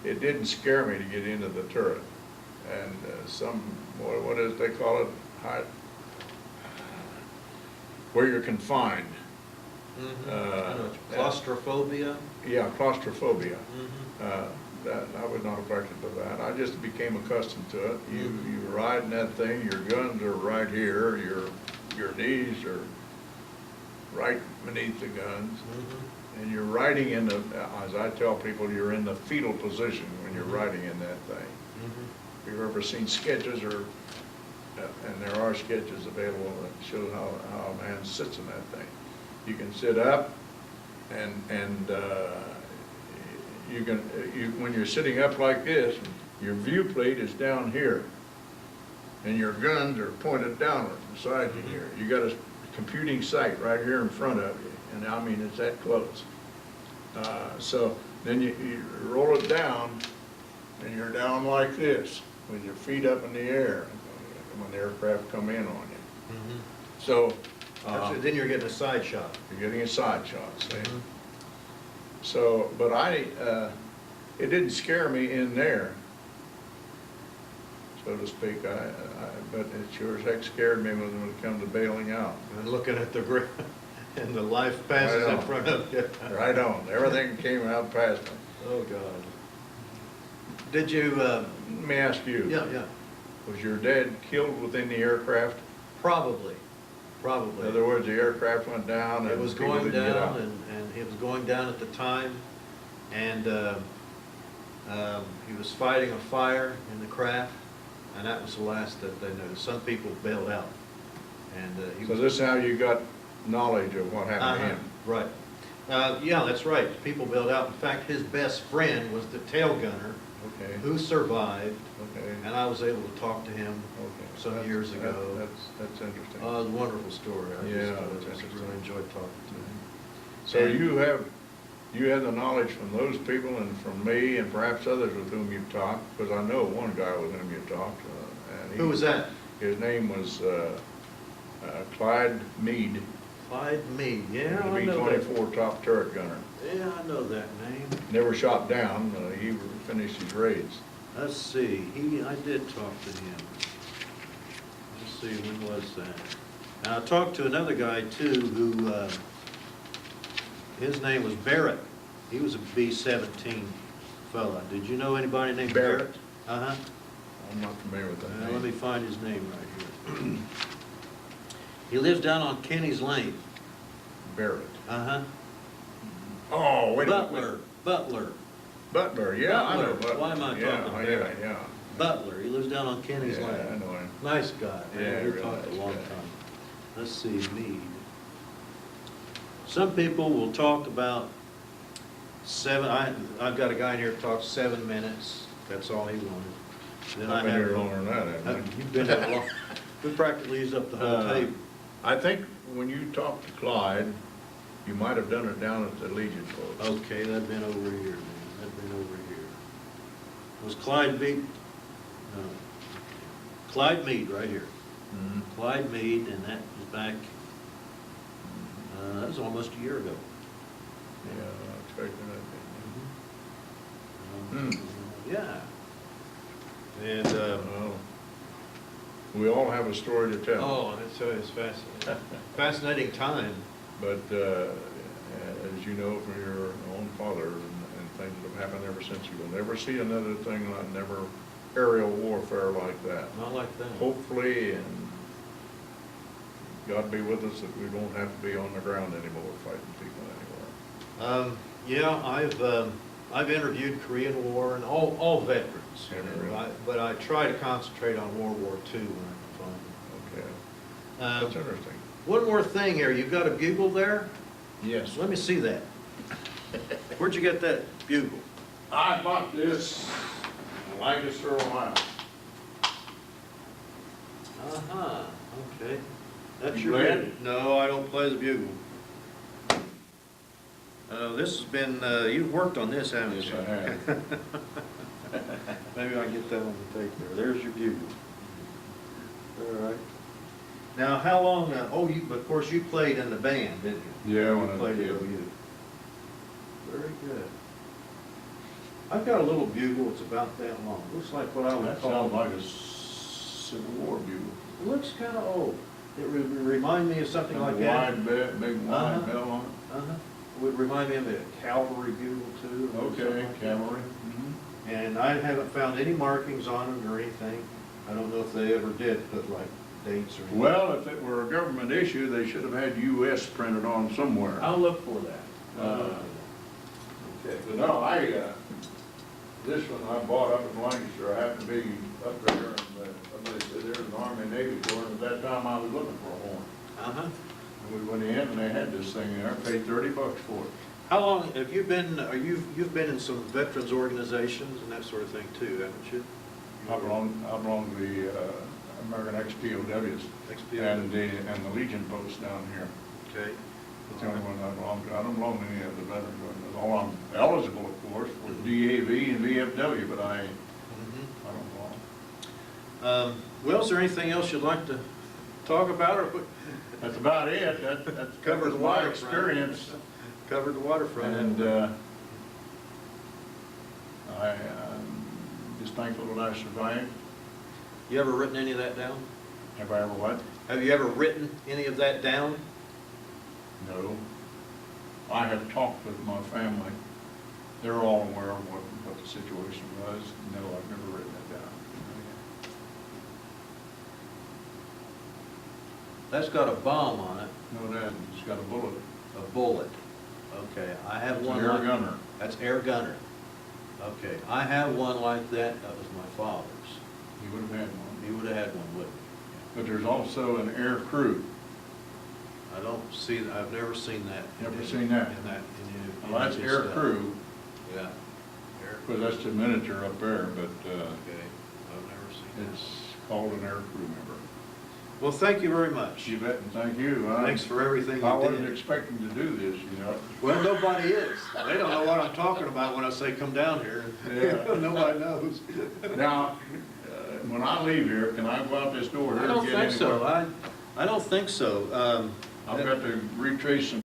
it didn't scare me to get into the turret. And what is they call it? Where you're confined. Mhm. Uh, Claustrophobia? Yeah, claustrophobia. Mhm. That, I was not affected by that. I just became accustomed to it. You Mhm. ride in that thing, your guns are right here, your knees are right beneath the guns. Mhm. And you're riding in the, as I tell people, you're in the fetal position when you're Mhm. riding in that thing. Mhm. If you've ever seen sketches and there are sketches available that show how a man sits in that thing. You can sit up and when you're sitting up like this, your view plate is down here. And your guns are pointed downward beside you here. You got a computing sight right here in front of you. And I mean, it's that close. So then you roll it down and you're down like this with your feet up in the air when the aircraft come in on you. Mhm. So Then you're getting a side shot. you're getting a side shot, see? Mhm. So, but it didn't scare me in there, so to speak. But it sure as heck scared me when it come to bailing out. And looking at the ground, and the life passes Right in on. front of you. Right on. Everything came out past me. Oh, God. Did you, Let me ask you. yeah, Was your dad killed within the aircraft? probably. In other words, the aircraft went down It and was people going didn't get down, out? and it was going down at the time, and he was fighting a fire in the craft, and that was the last that they knew. Some people bailed out, and he So was. this is how you got knowledge of what happened to him? Right. Yeah, that's right. People bailed out. In fact, his best friend was the tail gunner Okay, who survived, okay, and I was able to talk to him okay. some That's- years ago. That's interesting. It was a wonderful story. Yeah, I that's just interesting. really enjoyed talking to him. So you have the knowledge from those people and from me and perhaps others with whom you've talked, because I know one guy with whom you've talked. And Who was that? His name was Clyde Mead. Clyde Mead. Yeah, He was I a know that. B-24 top turret gunner. Yeah, I know that name. Never shot down, he finished his raids. Let's see, I did talk to him. Let's see, when was that? And I talked to another guy too, who, his name was Barrett. He was a B-17 fella. Did you know anybody named Barrett? Barrett? Uh-huh. I'm not familiar with that Let me name. find his name right here. He lives down on Kenny's Lane. Barrett. Uh-huh. Oh, wait a minute. Butler. Butler, yeah, I know Butler. Butler. Why am I Yeah, talking yeah, Barrett? yeah. Butler, he lives down on Kenny's Yeah, Lane. I know him. Nice guy. Yeah, Man, we really talked a nice long guy. time. Let's see, Mead. Some people will talk about I've got a guy in here that talks 7 minutes. That's all he wanted. Then I I've been have. here longer than that, haven't I? You've been here long. We practically used up the whole tape. I think when you talked to Clyde, you might have done it down at the Legion Post. Okay, that'd been over here, man. That'd been over here. Was Clyde Mead? No. Clyde Mead, right here. Mhm. Clyde Mead, and that was back, that was almost a year ago. Yeah, I expected that. Yeah. And, Well, we all have a story to tell. oh, it's fascinating. Fascinating time. But as you know from your own father and things that have happened ever since, you will never see another thing like, never aerial warfare like that. Not like that. Hopefully, and God be with us, that we don't have to be on the ground anymore fighting people anywhere. Yeah, I've interviewed Korean War and all veterans, you Yeah, know, really. but I try to concentrate on World War II when I can Okay, find that's it. interesting. One more thing here, you've got a bugle there? Yes. Let me see that. Where'd you get that bugle? I bought this in Lancaster, Ohio. Uh-huh, okay. That's You your play it? bugle. No, I don't play the bugle. This has been, you've worked on this, haven't you? Yes, I have. Maybe I can get that on the tape there. There's your bugle. All right. Now, how long, of course, you played in the band, didn't you? Yeah, when You I was played a at kid. OU. Very good. I've got a little bugle, it's about that long. Looks like what I would That call. sounds like a Civil War bugle. It looks kind of old. It would remind me of something like that. Wide bell, big Uh-huh. wide bell on it. Uh-huh. Would remind me of a cavalry bugle too. or something Okay, like that. cavalry. And I haven't found any markings on it or anything. I don't know if they ever did put like dates or anything. Well, if it were a government issue, they should have had US printed on somewhere. I'll look for that. I'll look for that. Okay. But no, this one I bought up in Lancaster, I happened to be up there, and somebody said there's an Army Navy Corps, and at that time I was looking for a horn. Uh-huh. And we went in, and they had this thing there, paid $30 for it. How long have you been, you've been in some veterans organizations and that sort of thing too, haven't you? I belong to the American ex-POWs XPO. and the Legion Post down here. Okay. That's the only one I belong to. I don't belong to any of the veterans organizations. All I'm eligible, of course, for DAV and VFW, but I don't belong. Well, is there anything else you'd like to talk about or put? That's about it. That Covered covers the my waterfront. experience. Covered the waterfront. And I'm just thankful that I survived. You ever written any of that down? Have I ever what? Have you ever written any of that down? No. I have talked with my family. They're all aware of what the situation was. No, I've never written it down. That's got a bomb on it, No, Dad, it's got a bullet. a bullet. Okay, I have It's one. an air like- gunner. That's air gunner. Okay, I have one like that. That was my father's. He would have had one. He would have had one, wouldn't But there's also an air crew. he? I don't see, I've never seen that. Never seen that? In that, in Well, that's his air stuff. crew, Yeah. Air because that's the miniature up there, but Okay, I've never seen it's called an air crew member. that. Well, thank you very much. You bet, and thank you. Thanks for everything I you wasn't did. expecting to do this, you know. Well, nobody is. They don't know what I'm talking about when I say come down here. Yeah. Nobody knows. Now, when I leave here, can I go out this door here I and don't get think so. anywhere? I don't think so. I've got to retrace some